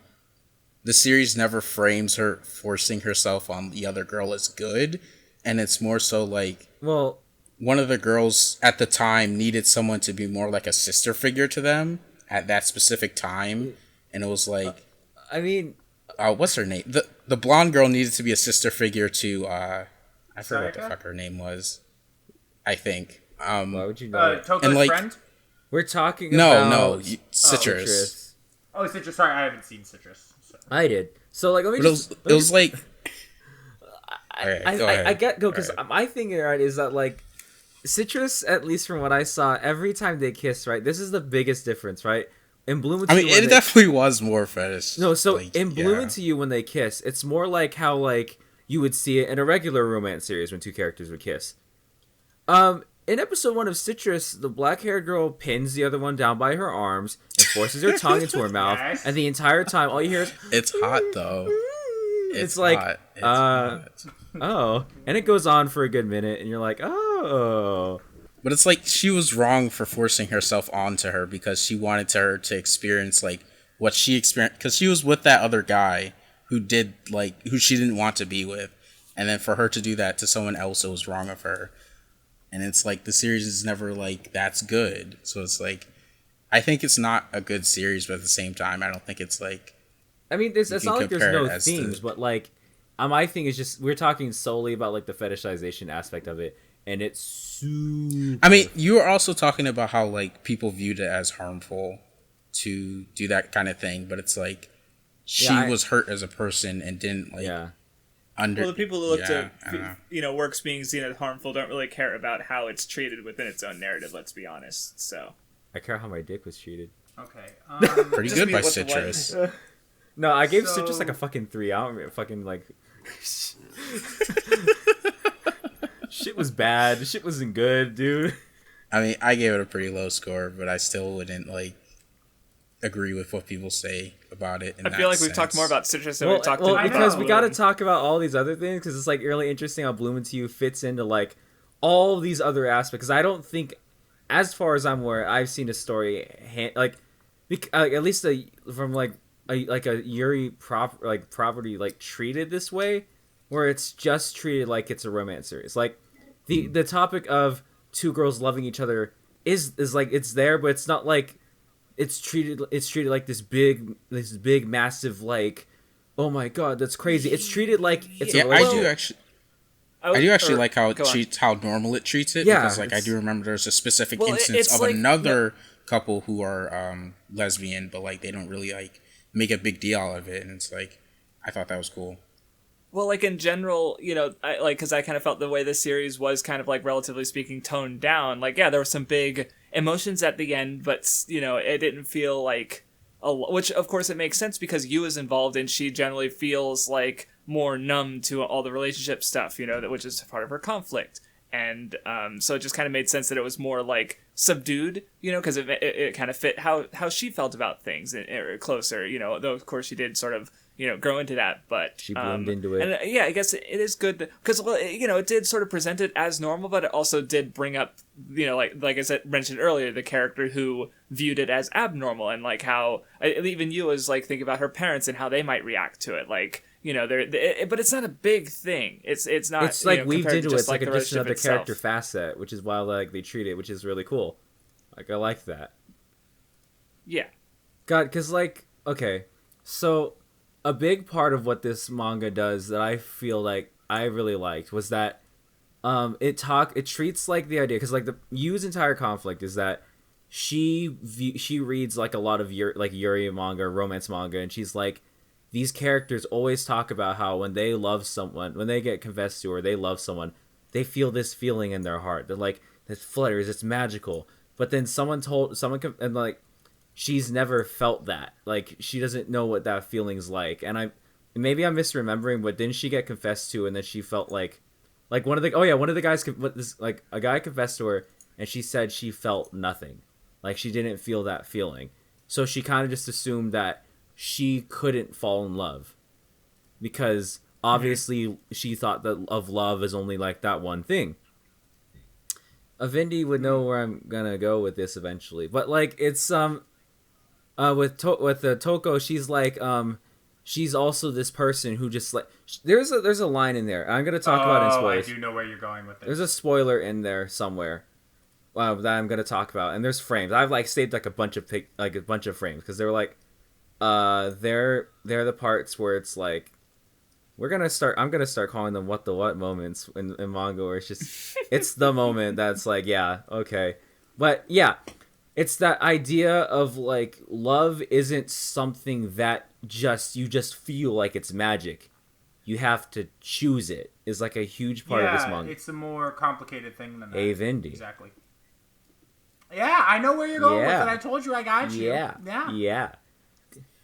[SPEAKER 4] the series never frames her forcing herself on the other girl as good, and it's more so like one of the girls at the time needed someone to be more like a sister figure to them at that specific time, and it was like what's her name? The blonde girl needed to be a sister figure to I forgot what the fuck her name was. I think.
[SPEAKER 3] Why would you know?
[SPEAKER 5] Toko's friend?
[SPEAKER 3] We're talking about
[SPEAKER 4] Citrus.
[SPEAKER 5] Oh, Citrus. Sorry, I haven't seen Citrus. So.
[SPEAKER 3] I did. So like, let me just.
[SPEAKER 4] It was like.
[SPEAKER 3] I get because my thing right is that like, Citrus, at least from what I saw, every time they kiss, right, this is the biggest difference, right? In Bloomington,
[SPEAKER 4] it definitely was more fetish.
[SPEAKER 3] No, so like, in Bloomington, you when they kiss, it's more like how like you would see it in a regular romance series when two characters would kiss. In episode 1 of Citrus, the black-haired girl pins the other one down by her arms and forces her tongue into her mouth, and the entire time, all you hear is...
[SPEAKER 4] It's hot, though.
[SPEAKER 3] It's like,
[SPEAKER 4] not. It's not.
[SPEAKER 3] oh, and it goes on for a good minute, and you're like, oh.
[SPEAKER 4] But it's like she was wrong for forcing herself onto her because she wanted her to experience like what she experienced because she was with that other guy who did like who she didn't want to be with, and then for her to do that to someone else, it was wrong of her. And it's like the series is never like that's good, so it's like I think it's not a good series, but at the same time, I don't think it's like.
[SPEAKER 3] I mean, it's not like there's no
[SPEAKER 4] it as
[SPEAKER 3] themes, but like, my thing is just we're talking solely about like the fetishization aspect of it, and it's super.
[SPEAKER 4] I mean, you were also talking about how like people viewed it as harmful to do that kind of thing, but it's like she was hurt as a person and didn't like under.
[SPEAKER 6] Well, the people who look to works being seen as harmful don't really care about how it's treated within its own narrative. Let's be honest. So
[SPEAKER 3] I care how my dick was treated.
[SPEAKER 5] Okay.
[SPEAKER 4] Pretty good by Citrus.
[SPEAKER 3] No, I gave Citrus like a fucking 3. I don't fucking like. Shit was bad. Shit wasn't good, dude.
[SPEAKER 4] I mean, I gave it a pretty low score, but I still wouldn't like agree with what people say about it.
[SPEAKER 6] I feel like we've talked more about Citrus than
[SPEAKER 3] we
[SPEAKER 6] we've talked
[SPEAKER 3] about because
[SPEAKER 6] Bloom.
[SPEAKER 3] we got to talk about all these other things because it's like really interesting how Bloomington fits into like all these other aspects. Because I don't think, as far as I'm aware, I've seen a story like at least from like a Yuri property like treated this way, where it's just treated like it's a romance series. Like the topic of two girls loving each other is like it's there, but it's not like it's treated like this big massive like, oh my god, that's crazy. It's treated like it's a relationship.
[SPEAKER 4] I do actually like how it treats how normal it treats it because like I do remember there's a specific instance of like, another couple who are lesbian, but like they don't really like make a big deal out of it, and it's like I thought that was cool.
[SPEAKER 6] Well, like in general, because I kind of felt the way this series was kind of like relatively speaking toned down. Like, yeah, there were some big emotions at the end, but it didn't feel like which of course it makes sense because Yu is involved and she generally feels like more numb to all the relationship stuff, which is part of her conflict. And so it just kind of made sense that it was more like subdued, because it kind of fit how she felt about things closer, though of course she did sort of grow into that, but
[SPEAKER 3] she bloomed into it.
[SPEAKER 6] And I guess it is good because it did sort of present it as normal, but it also did bring up like I said mentioned earlier, the character who viewed it as abnormal and like how even you was like thinking about her parents and how they might react to it, like. But it's not a big thing. It's not.
[SPEAKER 3] It's like weaved into it. It's like just another
[SPEAKER 6] itself.
[SPEAKER 3] character facet, which is why like they treat it, which is really cool. Like I like that.
[SPEAKER 6] Yeah.
[SPEAKER 3] God, because like okay, so a big part of what this manga does that I feel like I really liked was that it treats like the idea because like the Yu's entire conflict is that she reads like a lot of Yuri manga, romance manga, and she's like. These characters always talk about how when they love someone, when they get confessed to or they love someone, they feel this feeling in their heart. They're like, it flutters, it's magical. But then and like, she's never felt that. Like, she doesn't know what that feeling's like. And maybe I'm misremembering, but didn't she get confessed to and then she felt like one of the guys, like a guy confessed to her and she said she felt nothing. Like, she didn't feel that feeling. So she kind of just assumed that she couldn't fall in love because obviously she thought that of love is only like that one thing. Vindy would know where I'm gonna go with this eventually, but like it's with the Toko, she's like she's also this person who just like there's a line in there I'm gonna talk about in spoilers.
[SPEAKER 5] I do know where you're going with this.
[SPEAKER 3] There's a spoiler in there somewhere. That I'm gonna talk about, and there's frames. I've like saved like a bunch of frames because they were like. They're the parts where it's like I'm gonna start calling them WattheWut moments in manga where it's just it's the moment that's like yeah okay, but yeah, it's that idea of like love isn't something that you just feel like it's magic, you have to choose it is like a huge part of this manga.
[SPEAKER 5] It's a more complicated thing than that.
[SPEAKER 3] Vindy.
[SPEAKER 5] Exactly. Yeah, I know where you're going with it. I told you I got you.
[SPEAKER 3] Yeah.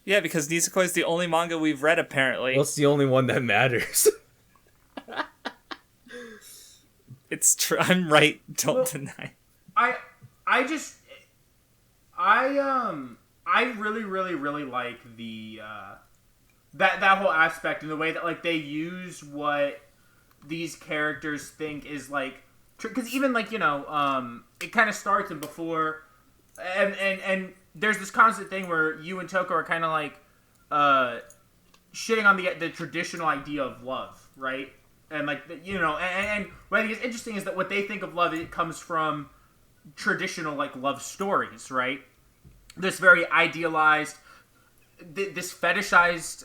[SPEAKER 6] Yeah, because Nisekoi is the only manga we've read, apparently.
[SPEAKER 3] Well, it's the only one that matters.
[SPEAKER 6] It's true. I'm right. Don't deny.
[SPEAKER 5] I really, really, really like the that whole aspect and the way that like they use what these characters think is like, because even like it kind of starts and before, and there's this constant thing where you and Toko are kind of like shitting on the traditional idea of love, right? And like and what I think is interesting is that what they think of love, it comes from traditional like love stories, right? This very idealized, this fetishized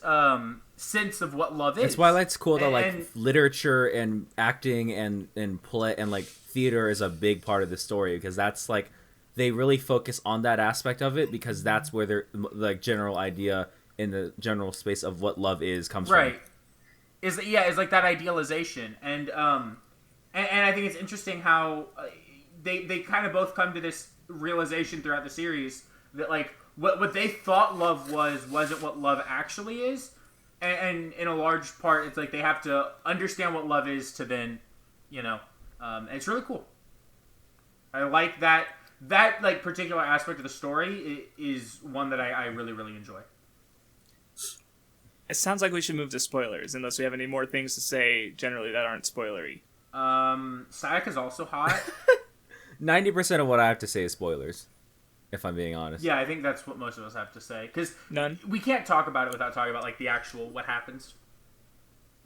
[SPEAKER 5] sense of what love is.
[SPEAKER 3] That's why it's cool that like literature and acting and play and like theater is a big part of the story, because that's like they really focus on that aspect of it, because that's where their like general idea in the general space of what love is comes from.
[SPEAKER 5] Is like that idealization, and I think it's interesting how they kind of both come to this realization throughout the series that like what they thought love wasn't what love actually is, and in a large part it's like they have to understand what love is to then it's really cool. I like that like particular aspect of the story is one that I really, really enjoy.
[SPEAKER 6] It sounds like we should move to spoilers, unless we have any more things to say generally that aren't spoilery.
[SPEAKER 5] Sayaka's also hot.
[SPEAKER 3] 90% of what I have to say is spoilers, if I'm being honest.
[SPEAKER 5] Yeah, I think that's what most of us have to say, because
[SPEAKER 6] None.
[SPEAKER 5] We can't talk about it without talking about like the actual what happens.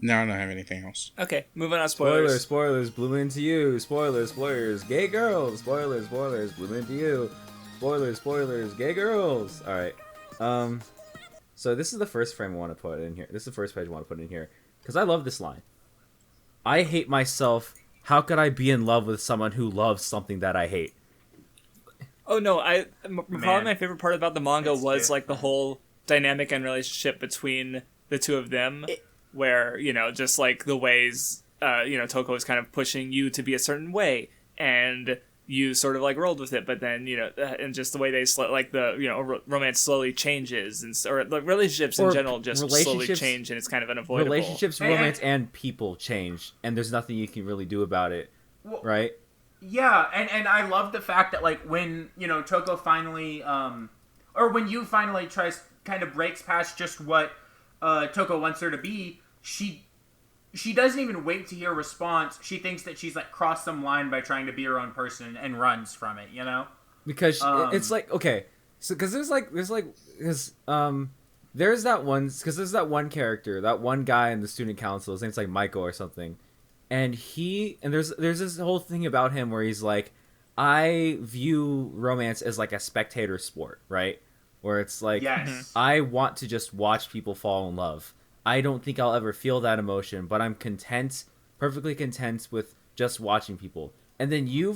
[SPEAKER 4] No, I don't have anything else.
[SPEAKER 6] Okay, moving on. Spoilers.
[SPEAKER 3] Spoilers, Bloomington to you. Spoilers, gay girls. Spoilers, Bloomington to you. Spoilers, gay girls. All right. So this is the first frame I want to put in here. This is the first page I want to put in here, because I love this line. I hate myself. How could I be in love with someone who loves something that I hate?
[SPEAKER 6] Oh no, probably my favorite part about the manga was like the whole dynamic and relationship between the two of them, where just like the ways Toko is kind of pushing you to be a certain way, and you sort of like rolled with it, but then and just the way they like the romance slowly changes, and or like relationships in general just slowly change, and it's kind of unavoidable.
[SPEAKER 3] Relationships, romance, and people change, and there's nothing you can really do about it, right?
[SPEAKER 5] Yeah, and I love the fact that like when Toko finally or when you finally tries kind of breaks past just what Toko wants her to be, she doesn't even wait to hear a response. She thinks that she's like crossed some line by trying to be her own person and runs from it, because
[SPEAKER 3] it's like, okay, so because there's that one character, that one guy in the student council, his name's like Michael or something, and there's this whole thing about him where he's like, I view romance as like a spectator sport, right? Where it's like,
[SPEAKER 5] yes.
[SPEAKER 3] I want to just watch people fall in love. I don't think I'll ever feel that emotion, but I'm perfectly content with just watching people. And then you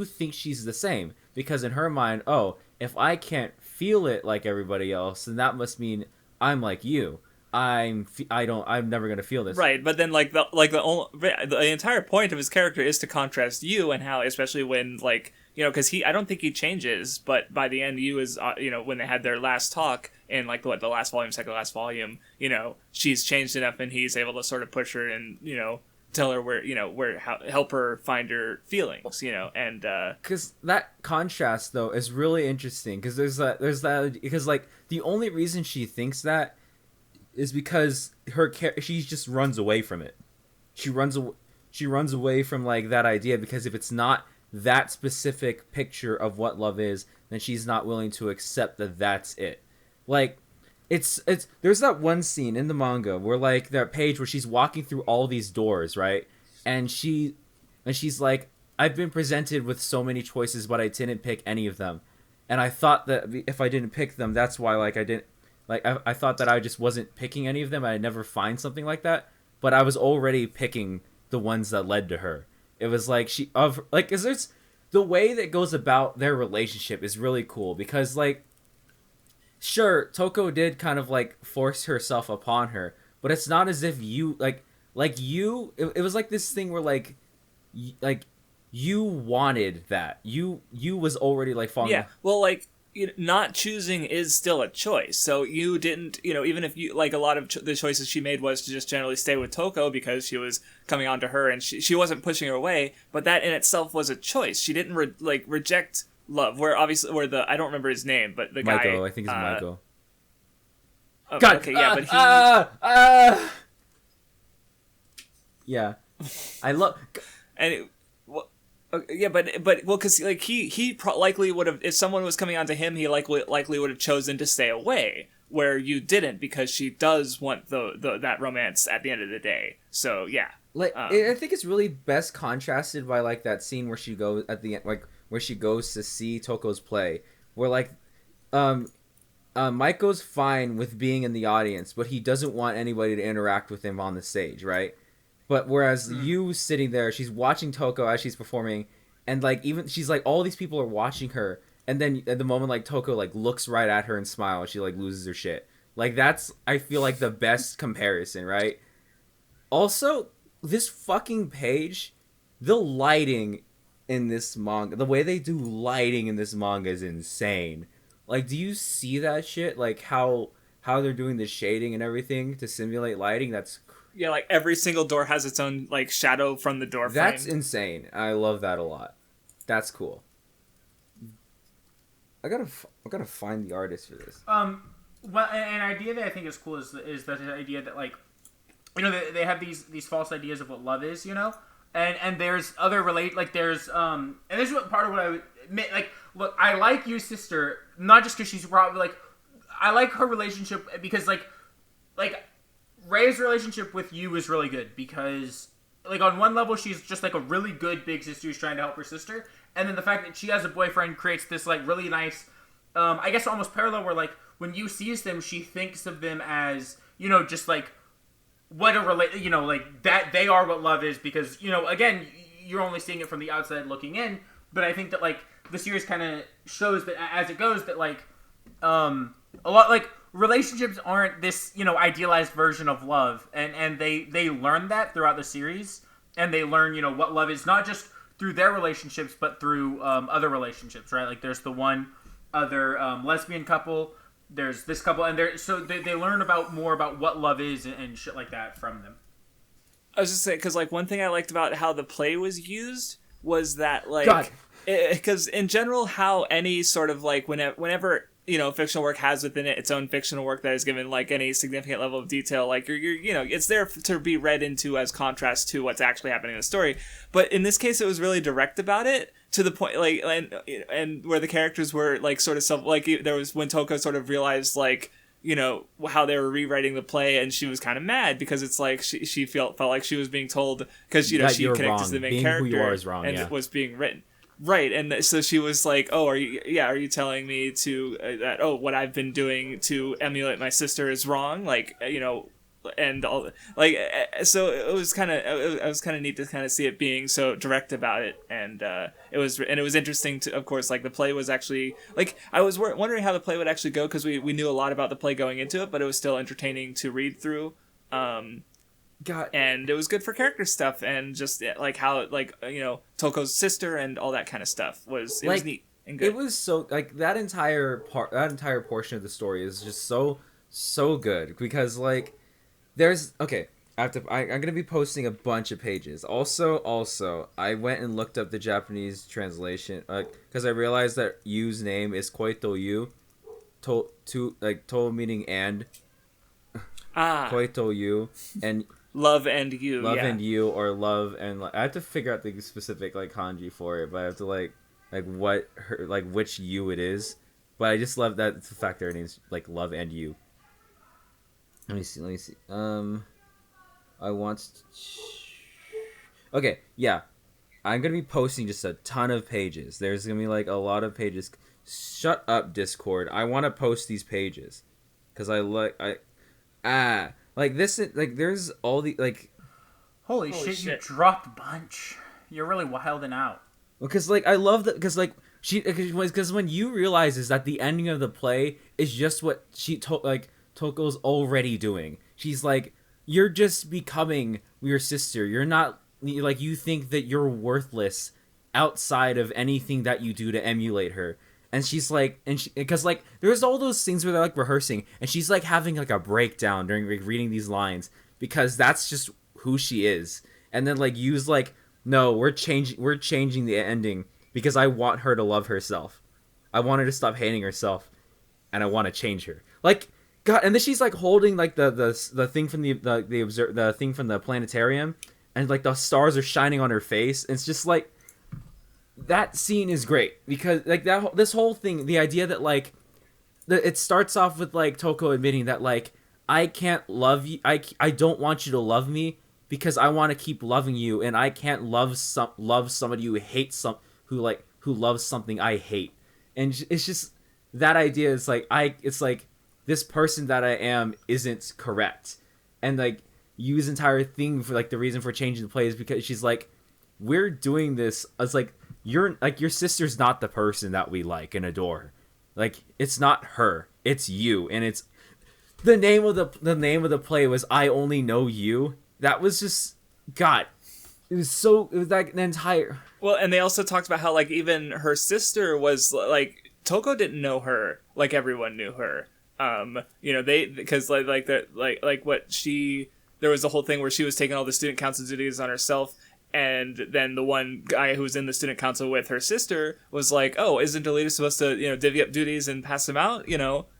[SPEAKER 3] think she's the same, because in her mind, oh, if I can't feel it like everybody else, then that must mean I'm like you. I'm never gonna feel this.
[SPEAKER 6] Right, but then the entire point of his character is to contrast you, and how, especially when because I don't think he changes, but by the end, you is when they had their last talk in like the last volume, second last volume, she's changed enough, and he's able to sort of push her and tell her help her find her feelings, and
[SPEAKER 3] because that contrast though is really interesting, because there's that because like the only reason she thinks that is because she just runs away from it. She runs away from like that idea, because if it's not that specific picture of what love is, then she's not willing to accept that that's it. Like it's there's that one scene in the manga where like that page where she's walking through all these doors, right? And she's like, I've been presented with so many choices, but I didn't pick any of them. And I thought that if I didn't pick them, that's why like I didn't like I thought that I just wasn't picking any of them. I'd never find something like that, but I was already picking the ones that led to her. It was like the way that goes about their relationship is really cool, because like, sure, Toko did kind of like force herself upon her, but it's not as if you it was like this thing where like you wanted that. You was already like falling.
[SPEAKER 6] Yeah, well, like not choosing is still a choice. So you didn't, even if you like a lot of the choices she made was to just generally stay with Toko because she was coming on to her and she wasn't pushing her away. But that in itself was a choice. She didn't reject love. Where I don't remember his name, but the
[SPEAKER 3] Michael,
[SPEAKER 6] guy.
[SPEAKER 3] I think it's Michael. God.
[SPEAKER 6] Okay, yeah, but he.
[SPEAKER 3] Yeah, I love.
[SPEAKER 6] And yeah, but well, because like he likely would have, if someone was coming onto him, he likely would have chosen to stay away, where you didn't, because she does want that romance at the end of the day. So yeah,
[SPEAKER 3] Like I think it's really best contrasted by like that scene where she goes at the end, like where she goes to see Toko's play, where like Maiko's fine with being in the audience, but he doesn't want anybody to interact with him on the stage, right? But whereas you sitting there, she's watching Toko as she's performing, and like even she's like, all these people are watching her, and then at the moment like Toko like looks right at her and smiles, she like loses her shit. Like that's, I feel like, the best comparison, right? Also, this fucking page, the lighting in this manga, the way they do lighting in this manga is insane. Like, do you see that shit? Like how they're doing the shading and everything to simulate lighting? That's
[SPEAKER 6] yeah, like every single door has its own like shadow from the door frame.
[SPEAKER 3] That's insane. I love that a lot. That's cool. I gotta find the artist for this.
[SPEAKER 5] Well, an idea that I think is cool is that idea that, like, you know, they have these false ideas of what love is, you know, and there's other there's and this is what part of what I would admit, like, look, I like your sister not just because she's like, I like her relationship because like Ray's relationship with you is really good because, like, on one level she's just like a really good big sister who's trying to help her sister, and then the fact that she has a boyfriend creates this like really nice, I guess almost parallel where like when you sees them she thinks of them as, you know, just like what a you know, like that they are what love is, because, you know, again, you're only seeing it from the outside looking in, but I think that like the series kind of shows that as it goes that like a lot, like, relationships aren't this, you know, idealized version of love, and they learn that throughout the series, and they learn, you know, what love is, not just through their relationships but through other relationships, right? Like there's the one other lesbian couple, there's this couple, and they learn more about what love is and shit like that from them.
[SPEAKER 6] I was just saying, because like one thing I liked about how the play was used was that like, because in general how any sort of like whenever you know, fictional work has within it its own fictional work that is given like any significant level of detail, like you're you know, it's there to be read into as contrast to what's actually happening in the story. But in this case, it was really direct about it, to the point like and where the characters were like sort of like there was when Toko sort of realized like, you know, how they were rewriting the play, and she was kind of mad because it's like she felt like she was being told, because, you know, she connected to the main character,
[SPEAKER 3] who you are is wrong,
[SPEAKER 6] and it was being written. Right, and so she was like, "Oh, are you telling me to that? Oh, what I've been doing to emulate my sister is wrong?" Like, you know, and all like, so it was kind of neat to kind of see it being so direct about it, and it was interesting to, of course, like the play was actually like, I was wondering how the play would actually go, because we knew a lot about the play going into it, but it was still entertaining to read through. And it was good for character stuff, and just like how, like, you know, Toko's sister and all that kind of stuff was was neat and good.
[SPEAKER 3] It was so like that entire portion of the story is just so good, because like there's I'm gonna be posting a bunch of pages. Also, I went and looked up the Japanese translation because I realized that Yu's name is Koito Yu, to meaning and. Koito Yu, and
[SPEAKER 6] love and you,
[SPEAKER 3] and you, or love and I have to figure out the specific like kanji for it, but I have to like what her, like which you it is. But I just love that it's the fact that her name's like love and you. Let me see. I want. Okay, yeah, I'm gonna be posting just a ton of pages. There's gonna be like a lot of pages. Shut up, Discord. I want to post these pages because like this, like there's all the like.
[SPEAKER 5] Holy shit! You dropped a bunch. You're really wilding out.
[SPEAKER 3] Because like I love that, because like because when you realizes that the ending of the play is just what Toko's already doing. She's like, you're just becoming your sister. You're not like, you think that you're worthless outside of anything that you do to emulate her. And she's like, because like there's all those things where they're like rehearsing, and she's like having like a breakdown during like, reading these lines, because that's just who she is. And then like Yu's like, no, we're changing the ending because I want her to love herself. I want her to stop hating herself, and I want to change her. Like, God, and then she's like holding like the thing from the thing from the planetarium, and like the stars are shining on her face. And it's just like that scene is great because like this whole thing, the idea that like it starts off with like Toko admitting that like I can't love you, I don't want you to love me because I want to keep loving you, and I can't love somebody who hates who loves something I hate. And it's just that idea is like it's like this person that I am isn't correct. And like Yu's entire thing for like the reason for changing the play is because she's like, we're doing this as like your sister's not the person that we like and adore. Like it's not her, it's you. And it's the name of the play was I Only Know You. That was just God. It was like an entire.
[SPEAKER 6] Well, and they also talked about how like even her sister was like Toko didn't know her like everyone knew her. They because like what she there was a whole thing where she was taking all the student council duties on herself, and then the one guy who was in the student council with her sister was like, oh, isn't Alita supposed to divvy up duties and pass them out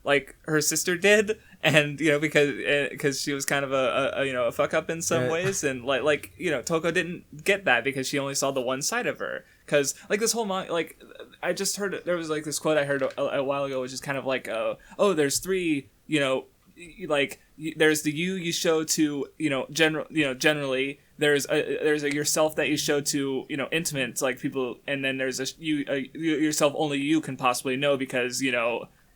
[SPEAKER 6] like her sister did? And because she was kind of a fuck up in some ways, and like Toko didn't get that because she only saw the one side of her. Because like this whole like I just heard there was like this quote I heard a while ago, which is kind of like there's three like there's the you show to generally there's a yourself that you show to intimate like people, and then there's a yourself only you can possibly know because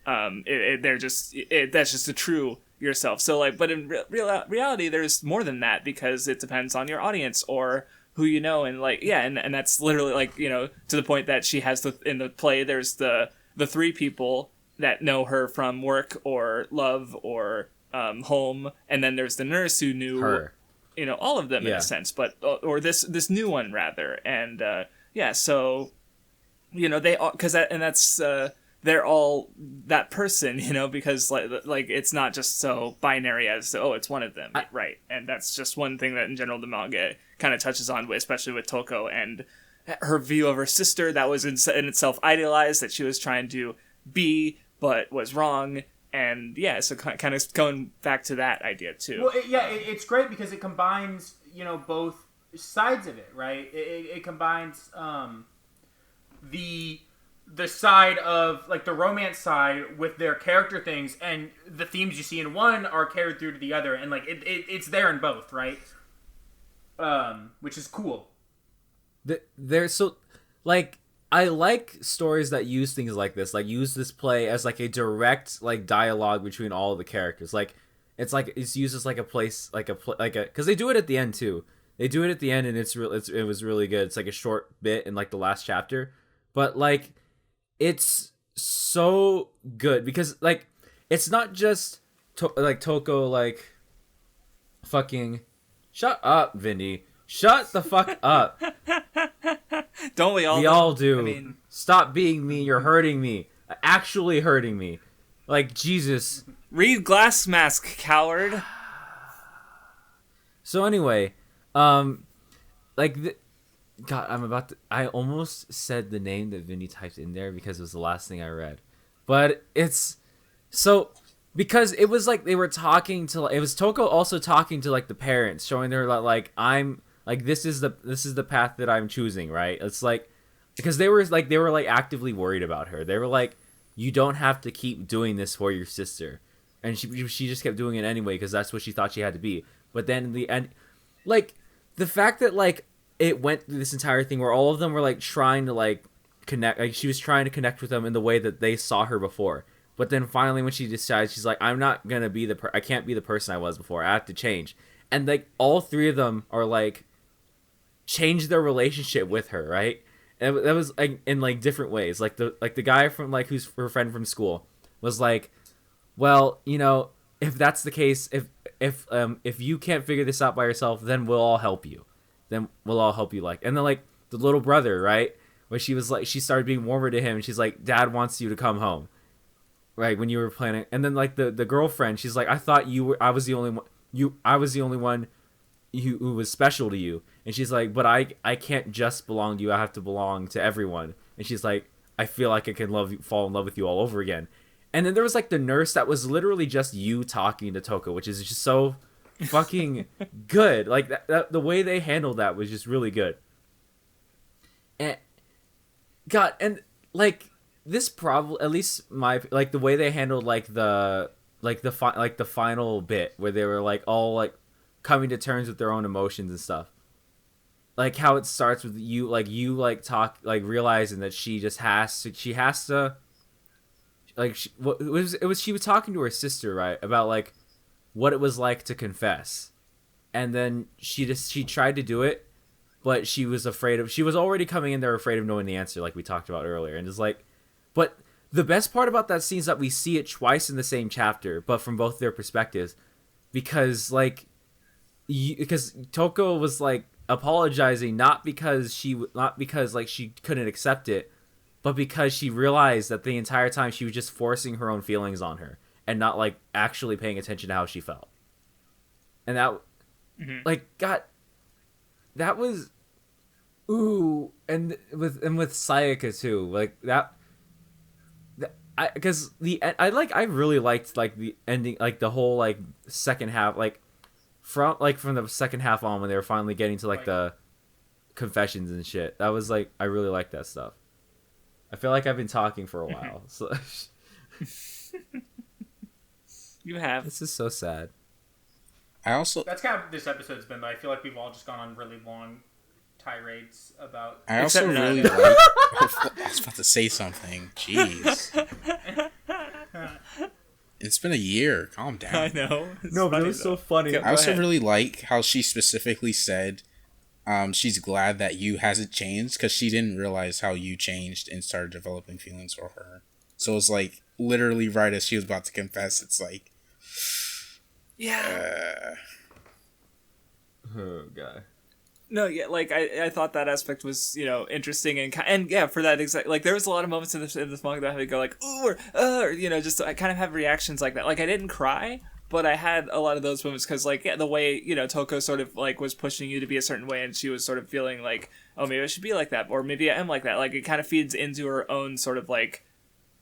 [SPEAKER 6] that's just the true yourself. So like, but in reality, there's more than that because it depends on your audience or who you know, and like and that's literally like to the point that she has in the play. There's the three people that know her from work or love or home, and then there's the nurse who knew her. All of them in a sense, but or this new one rather, and so they all that's. They're all that person, because like it's not just so binary as it's one of them, right? And that's just one thing that in general the manga kind of touches on, especially with Toko and her view of her sister that was in itself idealized, that she was trying to be but was wrong, and so kind of going back to that idea too.
[SPEAKER 5] Well, it's great because it combines both sides of it, right? It combines the side of like the romance side with their character things, and the themes you see in one are carried through to the other, and like it's there in both, right? Which is cool.
[SPEAKER 3] There's so like I like stories that use things like this, like use this play as like a direct like dialogue between all of the characters. Like it's used as like a place because they do it at the end too. They do it at the end, and it was really good. It's like a short bit in like the last chapter, but like. It's so good because like it's not just Toko like fucking shut up, Vindy. Shut the fuck up.
[SPEAKER 6] Don't we all?
[SPEAKER 3] We all do.
[SPEAKER 6] I mean,
[SPEAKER 3] stop being mean. You're hurting me. Actually hurting me. Like Jesus.
[SPEAKER 6] Read Glass Mask, coward.
[SPEAKER 3] So anyway, God, I almost said the name that Vinny typed in there because it was the last thing I read. But it's so because it was like they were talking to it was Toko also talking to like the parents, showing her like I'm like this is the path that I'm choosing, right? It's like because they were like actively worried about her. They were like, you don't have to keep doing this for your sister. And she just kept doing it anyway because that's what she thought she had to be. But then in the end, like the fact that like it went through this entire thing where all of them were like trying to like connect, like she was trying to connect with them in the way that they saw her before. But then finally when she decides, she's like, I'm not gonna be I can't be the person I was before. I have to change. And like all three of them are like change their relationship with her, right? And that was like in like different ways. Like the guy from like who's her friend from school was like, well, if that's the case, if you can't figure this out by yourself, then we'll all help you. Then we'll all help you. Like, and then like the little brother, right? Where she was like, she started being warmer to him, and she's like, Dad wants you to come home, right? When you were planning, and then like the girlfriend, she's like, I thought I was the only one who was special to you, and she's like, but I can't just belong to you. I have to belong to everyone. And she's like, I feel like I can fall in love with you all over again. And then there was like the nurse that was literally just you talking to Toko, which is just so fucking good. Like that the way they handled that was just really good. And God, and like this probably, at least my, like the way they handled like the final bit where they were like all like coming to terms with their own emotions and stuff. Like how it starts with you talk, like realizing that she has to like she was talking to her sister, right, about like what it was like to confess, and then she tried to do it, but she was already coming in there afraid of knowing the answer, like we talked about earlier, and it's like, but the best part about that scene is that we see it twice in the same chapter, but from both their perspectives, because because Toko was like apologizing not because like she couldn't accept it, but because she realized that the entire time she was just forcing her own feelings on her and not like actually paying attention to how she felt. And that like God, that was and with Sayaka too, like that because I really liked like the ending, like the whole like second half, like from the second half on when they were finally getting to like the confessions and shit. That was like, I really like that stuff. I feel like I've been talking for a while. So
[SPEAKER 6] You have.
[SPEAKER 3] This is so sad.
[SPEAKER 4] That's
[SPEAKER 5] kind of this episode's been, though. I feel like we've all just gone on really long tirades about.
[SPEAKER 4] I also really like. I was about to say something. Jeez. It's been a year. Calm down.
[SPEAKER 6] I know.
[SPEAKER 3] No, but it was so funny.
[SPEAKER 4] I also really like how she specifically said she's glad that you hasn't changed, because she didn't realize how you changed and started developing feelings for her. So it's like literally right as she was about to confess, it's like,
[SPEAKER 6] yeah.
[SPEAKER 3] Oh god.
[SPEAKER 6] No, yeah, like I thought that aspect was, you know, interesting, and yeah, for that exact, like there was a lot of moments in this manga that I had to go like ooh, or you know, just I kind of have reactions like that. Like I didn't cry, but I had a lot of those moments because like, yeah, the way, you know, Toko sort of like was pushing you to be a certain way, and she was sort of feeling like, oh, maybe I should be like that, or maybe I am like that. Like it kind of feeds into her own sort of like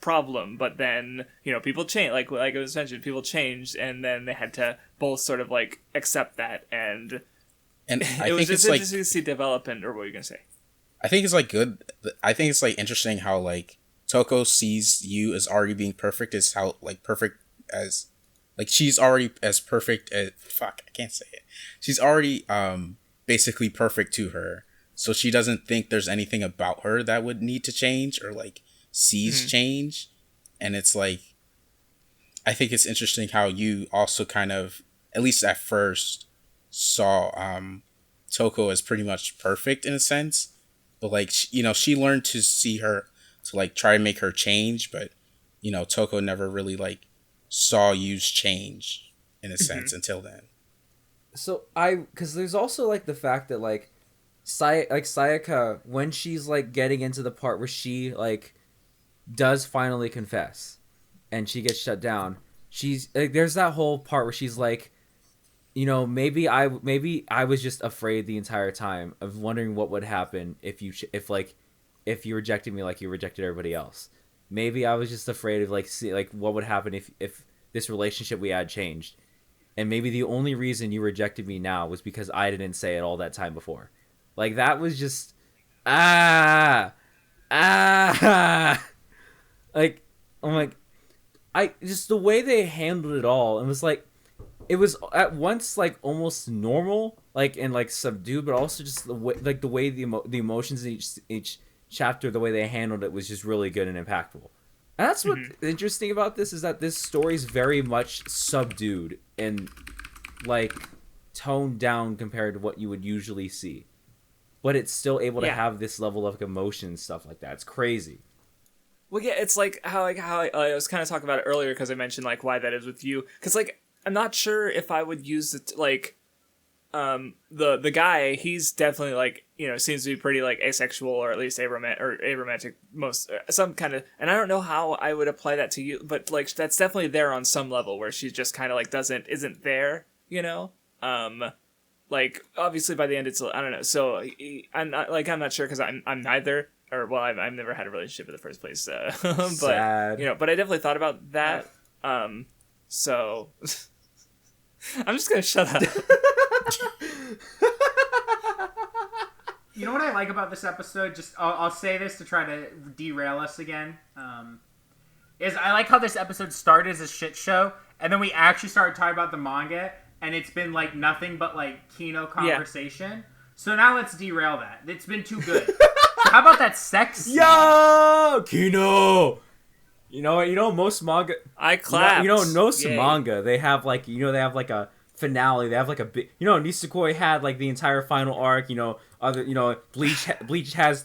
[SPEAKER 6] problem, but then, you know, people change, like it was mentioned, people changed, and then they had to both sort of like accept that, and it was just interesting to see development. Or what were you gonna say?
[SPEAKER 4] I think it's like good. I think it's like interesting how like Toko sees you as already being perfect, as how like perfect as like she's already as perfect as I can't say it. She's already basically perfect to her, so she doesn't think there's anything about her that would need to change or like sees change. And it's like, I think it's interesting how you also kind of, at least at first, saw Toko as pretty much perfect in a sense, but like you know, she learned to see her, to like try to make her change, but you know, Toko never really like saw you's change in a sense until then.
[SPEAKER 3] So because there's also like the fact that like Sayaka, when she's like getting into the part where she like does finally confess and she gets shut down, she's like, there's that whole part where she's like, you know, maybe I was just afraid the entire time, of wondering what would happen if you rejected me like you rejected everybody else. Maybe I was just afraid of like what would happen if this relationship we had changed, and maybe the only reason you rejected me now was because I didn't say it all that time before. Like that was just like I'm like, I just the way they handled it all, and was like, it was at once like almost normal, like and like subdued, but also just the way the emotions in each chapter, the way they handled it was just really good and impactful. And that's what's interesting about this, is that this story is very much subdued and like toned down compared to what you would usually see, but it's still able to have this level of emotion and stuff like that. It's crazy.
[SPEAKER 6] Well, yeah, it's like how I was kind of talking about it earlier, because I mentioned like why that is with you, because like I'm not sure if I would use it like the guy, he's definitely like, you know, seems to be pretty like asexual, or at least aromantic, most some kind of, and I don't know how I would apply that to you, but like that's definitely there on some level where she just kind of like isn't there, you know. Like obviously by the end it's, I don't know, so I'm not sure, because I'm neither. or well, I've never had a relationship in the first place, but
[SPEAKER 3] Sad.
[SPEAKER 6] but I definitely thought about that. So I'm just gonna shut up.
[SPEAKER 5] You know what I like about this episode? Just I'll say this to try to derail us again. Is I like how this episode started as a shit show, and then we actually started talking about the manga, and it's been like nothing but like Kino conversation. Yeah. So now let's derail that. It's been too good. So how about that sex scene?
[SPEAKER 3] Yo, Kino. Most manga.
[SPEAKER 6] I clapped.
[SPEAKER 3] Most manga they have like a finale. They have like a big. Nisekoi had like the entire final arc. Bleach has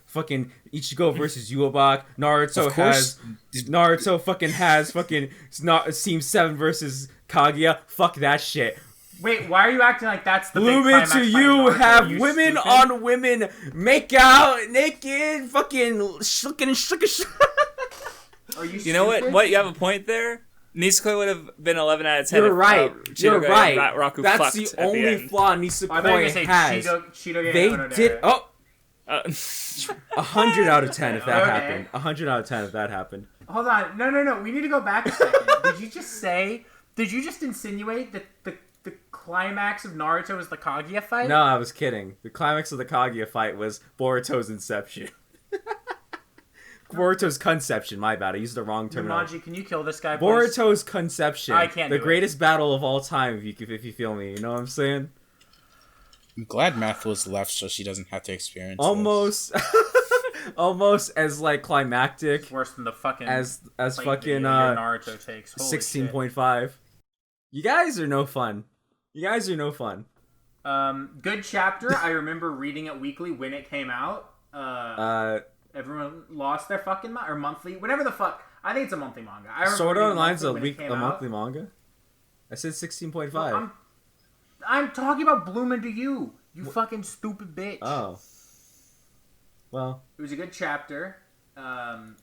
[SPEAKER 3] fucking Ichigo versus Yubak. Naruto fucking has Team 7 versus Kaguya. Fuck that shit.
[SPEAKER 5] Wait, why are you acting like that's the
[SPEAKER 3] Bloomington to you have women stupid? On women make out naked fucking shooking.
[SPEAKER 5] Are you
[SPEAKER 6] You know what? You have a point there. Nisekoi would have been 11 out of 10.
[SPEAKER 3] You're right. You're right.
[SPEAKER 6] Raku
[SPEAKER 3] That's the only flaw Nisekoi has. They did. 100 out of 10 if that happened. 100 out of 10 if that happened.
[SPEAKER 5] Hold on. No. We need to go back a second. Did you just insinuate that the climax of Naruto was the Kaguya fight?
[SPEAKER 3] No, I was kidding. The climax of the Kaguya fight was Boruto's inception. Boruto's conception, my bad. I used the wrong terminology.
[SPEAKER 5] Nunmanji, can you kill this guy, please?
[SPEAKER 3] Boruto's conception.
[SPEAKER 5] I can't
[SPEAKER 3] The greatest battle of all time, if you feel me. You know what I'm saying?
[SPEAKER 4] I'm glad Math was left so she doesn't have to experience
[SPEAKER 3] almost as like climactic.
[SPEAKER 5] It's worse than the fucking
[SPEAKER 3] as fucking
[SPEAKER 5] Naruto takes.
[SPEAKER 3] 16.5. You guys are no fun.
[SPEAKER 5] Good chapter. I remember reading it weekly when it came out. Everyone lost their fucking mind, or monthly, whatever the fuck. I think it's a monthly manga. I remember
[SPEAKER 3] Sword Art Online's a
[SPEAKER 5] monthly
[SPEAKER 3] manga. I said 16.5.
[SPEAKER 5] Well, I'm talking about Bloomington to you. You fucking stupid bitch.
[SPEAKER 3] Oh. Well.
[SPEAKER 5] It was a good chapter. What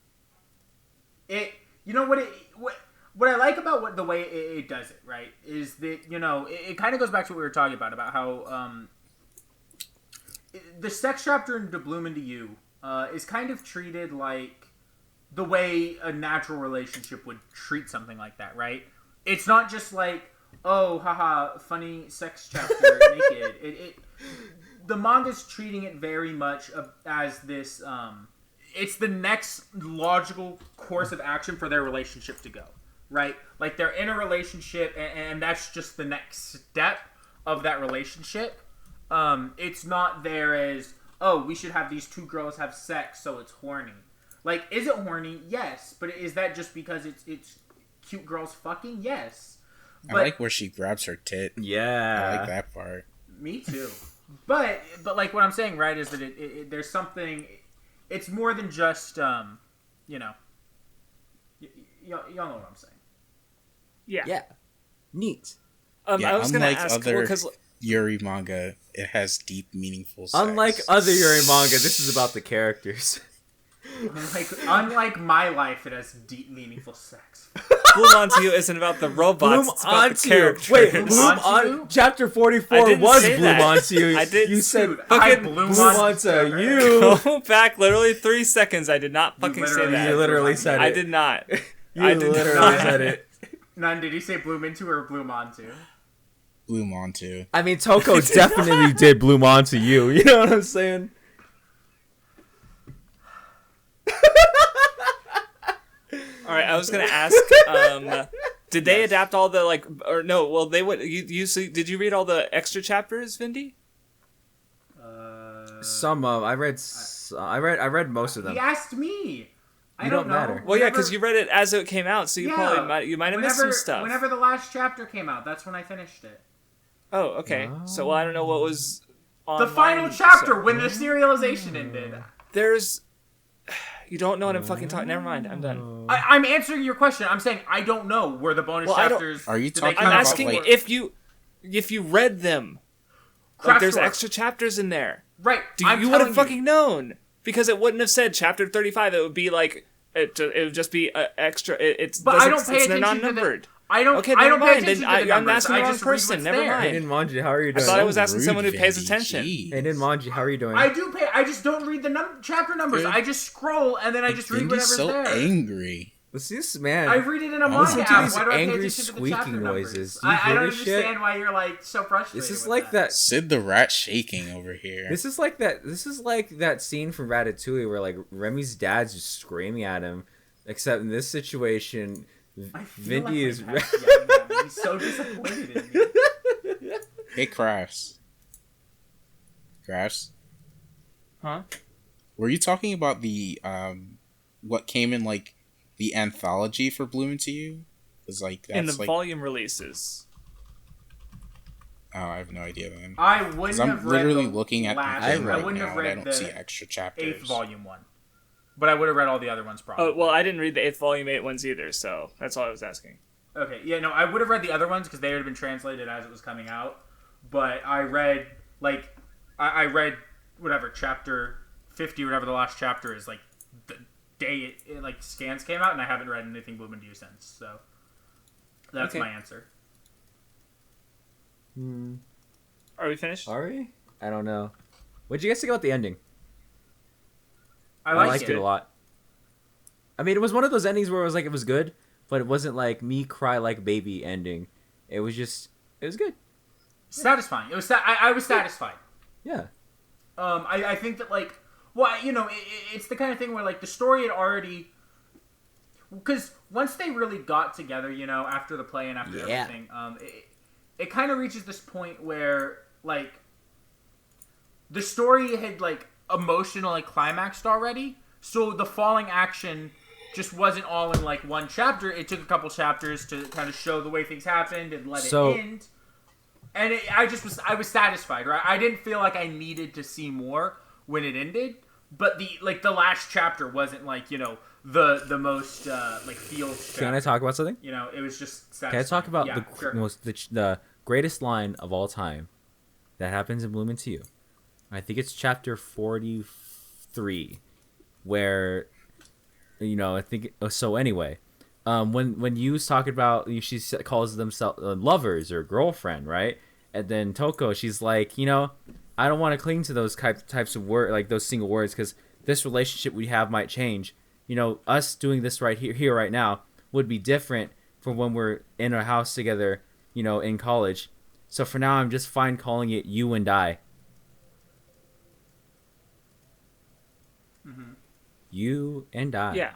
[SPEAKER 5] I like about the way it does it, right, is that, it kind of goes back to what we were talking about how the sex chapter in The Bloom to You is kind of treated like the way a natural relationship would treat something like that, right? It's not just like, oh, haha, funny sex chapter naked. The manga's treating it very much as this, it's the next logical course of action for their relationship to go, right? Like, they're in a relationship, and that's just the next step of that relationship. It's not there as, oh, we should have these two girls have sex, so it's horny. Like, is it horny? Yes. But is that just because it's cute girls fucking? Yes. But,
[SPEAKER 4] I like where she grabs her tit.
[SPEAKER 3] Yeah.
[SPEAKER 4] I like that part.
[SPEAKER 5] Me too. But like what I'm saying, right, is that there's something. It's more than just y'all know what I'm saying.
[SPEAKER 6] Yeah.
[SPEAKER 3] Yeah. Neat.
[SPEAKER 6] I was gonna ask
[SPEAKER 4] other Yuri manga, it has deep, meaningful sex.
[SPEAKER 3] Unlike other Yuri manga, this is about the characters.
[SPEAKER 5] Unlike my life, it has deep, meaningful sex.
[SPEAKER 6] Bloom Onto You isn't about the robots, it's about the characters.
[SPEAKER 3] Wait, chapter 44 was Bloom Onto You.
[SPEAKER 6] I didn't.
[SPEAKER 3] You said
[SPEAKER 6] fucking
[SPEAKER 3] Bloom Onto You.
[SPEAKER 6] Go back literally 3 seconds. I did not fucking say that.
[SPEAKER 3] You literally said it.
[SPEAKER 6] I did not.
[SPEAKER 3] You literally said it.
[SPEAKER 5] None, did he say Bloom Into or Bloom Onto?
[SPEAKER 4] Bloom Onto.
[SPEAKER 3] I mean, Toko definitely did Bloom Onto You. You know what I'm saying?
[SPEAKER 6] All right, I was gonna ask. Did they adapt all the or no? Well, they would. Did you read all the extra chapters, Vindy?
[SPEAKER 3] Some of I read most of them.
[SPEAKER 5] He asked me. I
[SPEAKER 3] don't
[SPEAKER 5] know.
[SPEAKER 3] matter.
[SPEAKER 6] Well, yeah, because you read it as it came out, so you probably might have missed some stuff.
[SPEAKER 5] Whenever the last chapter came out, that's when I finished it.
[SPEAKER 6] Oh, okay. So, I don't know what was on
[SPEAKER 5] the final chapter when the serialization ended.
[SPEAKER 6] There's. You don't know what I'm fucking talking. Never mind. I'm done.
[SPEAKER 5] I'm answering your question. I'm saying I don't know where the bonus chapters.
[SPEAKER 4] Are you talking
[SPEAKER 6] I'm
[SPEAKER 4] about
[SPEAKER 6] asking if you read them. Like, there's extra chapters in there.
[SPEAKER 5] Right.
[SPEAKER 6] You would have fucking known, because it wouldn't have said chapter 35. It would be like it would just be extra. It's
[SPEAKER 5] but I don't pay
[SPEAKER 6] they're
[SPEAKER 5] attention
[SPEAKER 6] non-numbered.
[SPEAKER 5] I don't.
[SPEAKER 6] Okay,
[SPEAKER 5] I
[SPEAKER 6] never
[SPEAKER 5] don't pay
[SPEAKER 6] mind.
[SPEAKER 5] attention
[SPEAKER 6] Then
[SPEAKER 5] to the
[SPEAKER 6] I'm
[SPEAKER 5] numbers.
[SPEAKER 6] asking
[SPEAKER 5] I
[SPEAKER 6] the wrong
[SPEAKER 5] just read
[SPEAKER 6] person.
[SPEAKER 5] what's
[SPEAKER 6] Never
[SPEAKER 5] there.
[SPEAKER 6] mind.
[SPEAKER 3] Hey, Nunmanji, how are you
[SPEAKER 6] I
[SPEAKER 3] doing?
[SPEAKER 6] thought I was asking
[SPEAKER 4] Rude,
[SPEAKER 6] someone who pays
[SPEAKER 4] Vindy,
[SPEAKER 6] attention.
[SPEAKER 4] jeez.
[SPEAKER 3] Hey, Nunmanji, how are you doing?
[SPEAKER 5] I do pay. I just don't read the chapter numbers.
[SPEAKER 4] Good.
[SPEAKER 5] I just scroll and then I just read
[SPEAKER 4] Vindy's
[SPEAKER 5] whatever's
[SPEAKER 4] so
[SPEAKER 5] there.
[SPEAKER 4] angry.
[SPEAKER 3] Listen, this man.
[SPEAKER 5] I read it in a
[SPEAKER 3] Listen
[SPEAKER 5] manga
[SPEAKER 3] to
[SPEAKER 5] app.
[SPEAKER 3] these
[SPEAKER 5] Why do I pay
[SPEAKER 3] angry
[SPEAKER 5] attention to the
[SPEAKER 3] squeaking
[SPEAKER 5] chapter numbers?
[SPEAKER 3] noises. Do you
[SPEAKER 5] I
[SPEAKER 3] hear
[SPEAKER 5] don't
[SPEAKER 3] this shit?
[SPEAKER 5] understand why you're like so frustrated.
[SPEAKER 3] This is
[SPEAKER 5] with
[SPEAKER 3] like that.
[SPEAKER 4] Sid the rat shaking over here.
[SPEAKER 3] This is like that. This is like that scene from Ratatouille where like Remy's dad's just screaming at him. Except in this situation,
[SPEAKER 5] I feel
[SPEAKER 3] Vindy
[SPEAKER 5] like
[SPEAKER 3] is.
[SPEAKER 5] my dad's yelling at me. He's so disappointed in me.
[SPEAKER 4] Hey, Crafts. Crafts?
[SPEAKER 6] Huh?
[SPEAKER 4] Were you talking about the, what came in, like, the anthology for Bloomington to you? Because, like, that's,
[SPEAKER 6] In the
[SPEAKER 4] like...
[SPEAKER 6] volume releases.
[SPEAKER 4] Oh, I have no idea then.
[SPEAKER 5] I wouldn't
[SPEAKER 4] Because I'm
[SPEAKER 5] have read
[SPEAKER 4] literally
[SPEAKER 5] the
[SPEAKER 4] looking at
[SPEAKER 5] last.
[SPEAKER 4] the thing
[SPEAKER 5] I
[SPEAKER 4] right
[SPEAKER 5] wouldn't
[SPEAKER 4] now
[SPEAKER 5] have
[SPEAKER 4] and I
[SPEAKER 5] read
[SPEAKER 4] don't see
[SPEAKER 5] the
[SPEAKER 4] extra chapters.
[SPEAKER 5] 8th volume one, but I would have read all the other ones probably.
[SPEAKER 6] Oh well, I didn't read the 8th volume 8 ones either, so that's all I was asking.
[SPEAKER 5] Okay, yeah, no, I would have read the other ones because they would have been translated as it was coming out. But I read I read whatever chapter 50, whatever the last chapter is, like the day it like scans came out, and I haven't read anything Bloomington since. So that's
[SPEAKER 6] Okay.
[SPEAKER 5] my answer.
[SPEAKER 6] Are we finished?
[SPEAKER 3] Are we? I don't know. What'd you guys think about the ending?
[SPEAKER 5] I
[SPEAKER 3] liked
[SPEAKER 5] liked
[SPEAKER 3] it a lot. I mean, it was one of those endings where it was like it was good, but it wasn't like me cry like baby ending. It was just it was good.
[SPEAKER 5] Satisfying. It was. I was satisfied.
[SPEAKER 3] Yeah.
[SPEAKER 5] I think that like, well, you know, it's the kind of thing where like the story had already, because once they really got together, you know, after the play and after everything, it kind of reaches this point where like the story had like emotionally climaxed already, so the falling action just wasn't all in like one chapter. It took a couple chapters to kind of show the way things happened and let it end. And I was satisfied, right? I didn't feel like I needed to see more when it ended, but the last chapter wasn't like, you know, the most like feels chapter.
[SPEAKER 3] Can I talk about something?
[SPEAKER 5] You know, it was just satisfying.
[SPEAKER 3] Can I talk about
[SPEAKER 5] sure.
[SPEAKER 3] the greatest line of all time that happens in Bloomington to you? I think it's chapter 43, where, you know, I think so. Anyway, when Yu's talking about, she calls themselves lovers or girlfriend, right? And then Toko, she's like, you know, I don't want to cling to those types of words, like those single words, because this relationship we have might change. You know, us doing this right here right now would be different from when we're in a house together, you know, in college. So for now, I'm just fine calling it you and I.
[SPEAKER 5] Mm-hmm.
[SPEAKER 3] You and I.
[SPEAKER 6] Yeah.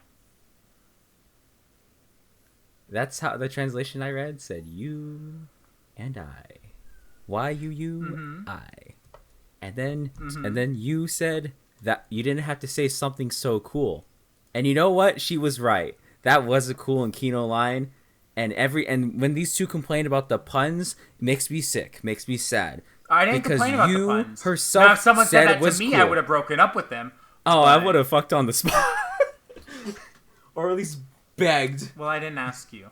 [SPEAKER 3] That's how the translation I read said, you and I. Why you, I. And then you said that you didn't have to say something so cool. And you know what? She was right. That was a cool and Kino line. And when these two complain about the puns, it makes me sick, makes me sad.
[SPEAKER 5] I didn't
[SPEAKER 3] because
[SPEAKER 5] complain about
[SPEAKER 3] you
[SPEAKER 5] the puns.
[SPEAKER 3] herself
[SPEAKER 5] now, if someone said that
[SPEAKER 3] it was
[SPEAKER 5] to me,
[SPEAKER 3] cool.
[SPEAKER 5] I would have broken up with them.
[SPEAKER 3] Oh, I would have fucked on the spot. Or at least begged.
[SPEAKER 5] Well, I didn't ask you.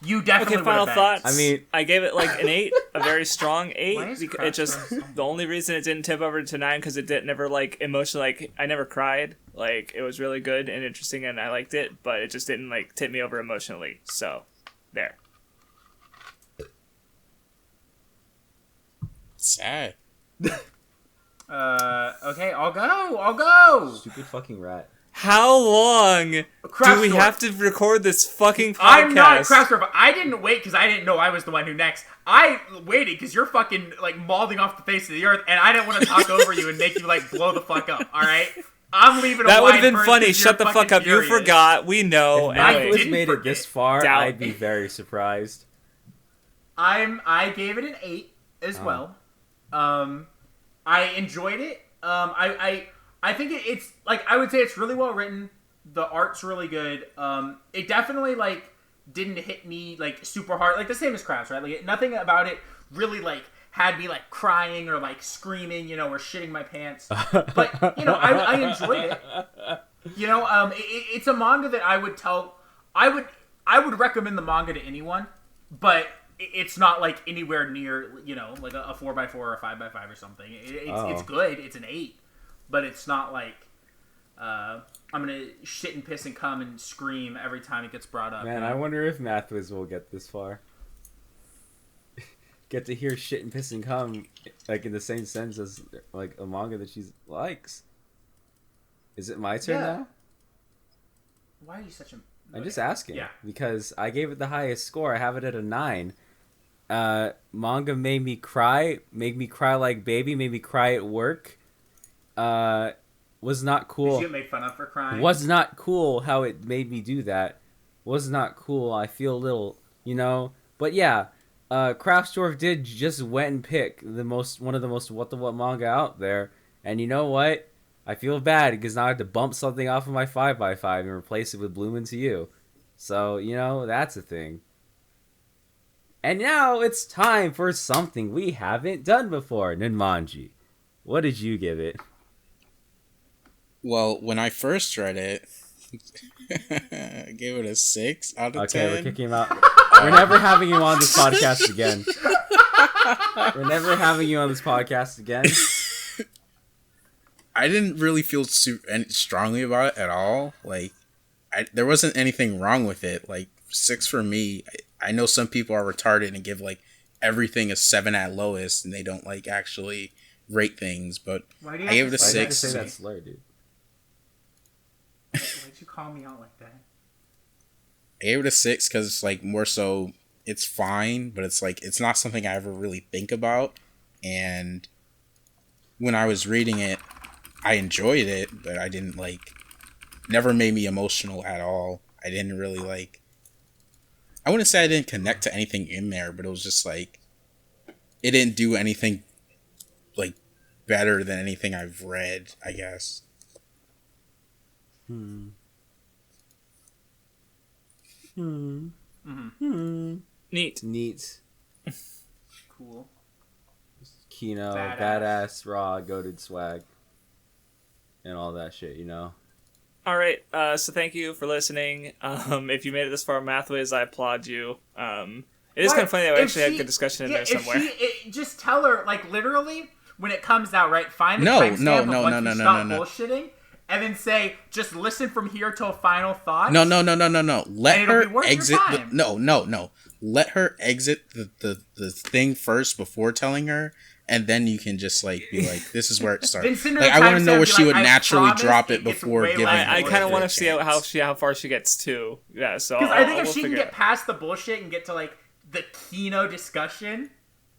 [SPEAKER 5] You definitely
[SPEAKER 6] Okay, final
[SPEAKER 5] would have begged.
[SPEAKER 6] thoughts.
[SPEAKER 3] I mean,
[SPEAKER 6] I gave it like an 8, a very strong 8.
[SPEAKER 5] Why is
[SPEAKER 6] It just
[SPEAKER 5] Craftsdwarf so
[SPEAKER 6] the only reason it didn't tip over to 9 because it didn't never like emotionally, like I never cried. Like it was really good and interesting and I liked it, but it just didn't like tip me over emotionally. So there.
[SPEAKER 4] Sad.
[SPEAKER 5] Okay, I'll go.
[SPEAKER 3] stupid fucking rat.
[SPEAKER 6] How long do we
[SPEAKER 5] Craftsdwarf.
[SPEAKER 6] have to record this fucking podcast?
[SPEAKER 5] I'm not Craftsdwarf. I didn't wait because I didn't know I was the one who next. I waited because you're fucking like mauling off the face of the earth, and I didn't want to talk over you and make you like blow the fuck up. All right, I'm leaving.
[SPEAKER 6] That
[SPEAKER 5] would
[SPEAKER 6] would have been funny. Shut the fuck up. You forgot. We know.
[SPEAKER 3] If
[SPEAKER 6] Anyway.
[SPEAKER 3] Nicholas
[SPEAKER 5] didn't
[SPEAKER 3] made
[SPEAKER 5] forget.
[SPEAKER 3] it this far,
[SPEAKER 6] Doubt
[SPEAKER 3] I'd be
[SPEAKER 6] it.
[SPEAKER 3] very surprised.
[SPEAKER 5] I gave it an 8 as well. I enjoyed it. I think it's like I would say it's really well written. The art's really good. It definitely like didn't hit me like super hard, like the same as Crafts, right? Like nothing about it really like had me like crying or like screaming, you know, or shitting my pants. But you know, I enjoyed it. You know, it's a manga that I would recommend the manga to anyone, but it's not like anywhere near, you know, like a 4x4 or a 5x5 or something. It's good. It's an 8, but it's not like shit and piss and come and scream every time it gets brought up.
[SPEAKER 3] Man, I wonder if Mathwiz will get this far. Get to hear shit and piss and come, like, in the same sense as, like, a manga that she likes. Is it my turn now?
[SPEAKER 5] Why are you such a...
[SPEAKER 3] I'm just asking.
[SPEAKER 5] Yeah.
[SPEAKER 3] Because I gave it the highest score. I have it at a 9. Manga made me cry like baby, made me cry at work. Was not cool.
[SPEAKER 5] Did you get made fun of for crying?
[SPEAKER 3] Was not cool how it made me do that. Was not cool. I feel a little, But yeah, Craftsdwarf did just went and pick one of the most WattheWut manga out there. And you know what? I feel bad because now I have to bump something off of my 5x5 and replace it with Bloomington you. So, that's a thing. And now it's time for something we haven't done before. Nunmanji, what did you give it?
[SPEAKER 4] Well, when I first read it, I gave it a 6 out of 10.
[SPEAKER 3] Okay, we're kicking him out. We're never having you on this podcast again. We're never having you on this podcast again.
[SPEAKER 4] I didn't really feel strongly about it at all. Like, there wasn't anything wrong with it. Like, 6 for me. I know some people are retarded and give, like, everything a 7 at lowest, and they don't, like, actually rate things. But I gave it a 6.
[SPEAKER 3] Why did you say that slur, dude?
[SPEAKER 5] Why'd you call me out like that?
[SPEAKER 4] I gave it a 6 because it's, like, more so, it's fine, but it's, like, it's not something I ever really think about. And when I was reading it, I enjoyed it, but I didn't, like, never made me emotional at all. I didn't really, like, I wouldn't say I didn't connect to anything in there, but it was just, like, it didn't do anything, like, better than anything I've read, I guess.
[SPEAKER 3] Neat.
[SPEAKER 5] Cool.
[SPEAKER 3] Kino, badass, raw, goated swag. And all that shit,
[SPEAKER 6] All right, so thank you for listening. If you made it this far, Mathways, I applaud you. It is kind of funny that we actually had a good discussion in there somewhere.
[SPEAKER 5] Just tell her, like, literally, when it comes out, right? Find the timestamp of once we stop bullshitting, and then say, just listen from here till final thoughts.
[SPEAKER 4] No. Let her exit. Let her exit the thing first before telling her. And then you can just, like, be like, this is where it starts. Like, I want to know where she would naturally drop it before giving.
[SPEAKER 6] I kind of want to see how far she gets too. Yeah, so
[SPEAKER 5] because I think if she can get past the bullshit and get to, like, the Kino discussion,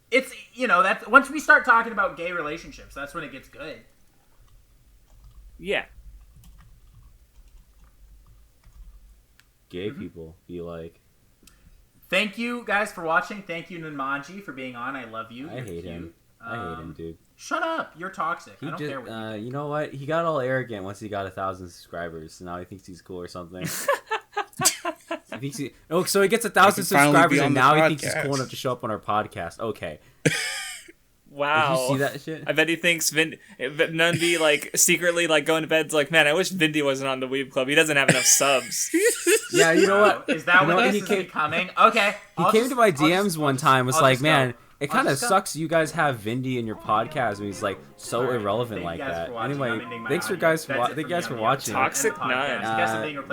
[SPEAKER 5] it's that's once we start talking about gay relationships, that's when it gets good.
[SPEAKER 6] Yeah.
[SPEAKER 3] Gay people be like.
[SPEAKER 5] Thank you guys for watching. Thank you Nunmanji for being on. I love you.
[SPEAKER 3] I hate him. I hate him, dude.
[SPEAKER 5] Shut up! You're toxic. I don't care what you
[SPEAKER 3] you know what? He got all arrogant once he got 1,000 subscribers. So now he thinks he's cool or something. So he gets 1,000 subscribers, and now he thinks he's cool enough to show up on our podcast. Okay.
[SPEAKER 6] Wow.
[SPEAKER 3] Did you see that shit?
[SPEAKER 6] I bet he thinks Nundy, like, secretly, like, going to bed, like, man, I wish Vindy wasn't on the Weeb Club. He doesn't have enough subs.
[SPEAKER 3] Yeah, you know what?
[SPEAKER 5] Is that what this is becoming? Okay.
[SPEAKER 3] He came to my DMs one time, was like, man, it kind of sucks you guys have Vindy in your podcast, and he's like so irrelevant like that. Anyway, thanks for guys for watching.
[SPEAKER 6] Toxic Nun.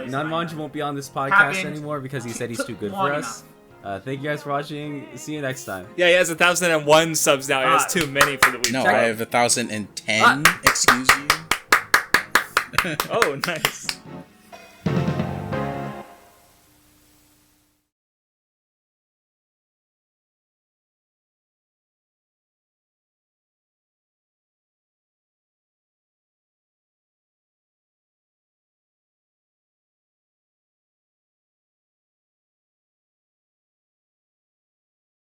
[SPEAKER 3] Nunmanji won't be on this podcast anymore because he said he's too good for us. Thank you guys for watching. See you next time.
[SPEAKER 6] Yeah, he has 1,001 subs now. He has too many for the week.
[SPEAKER 4] No, I have 1,010. Excuse you.
[SPEAKER 6] Oh, nice.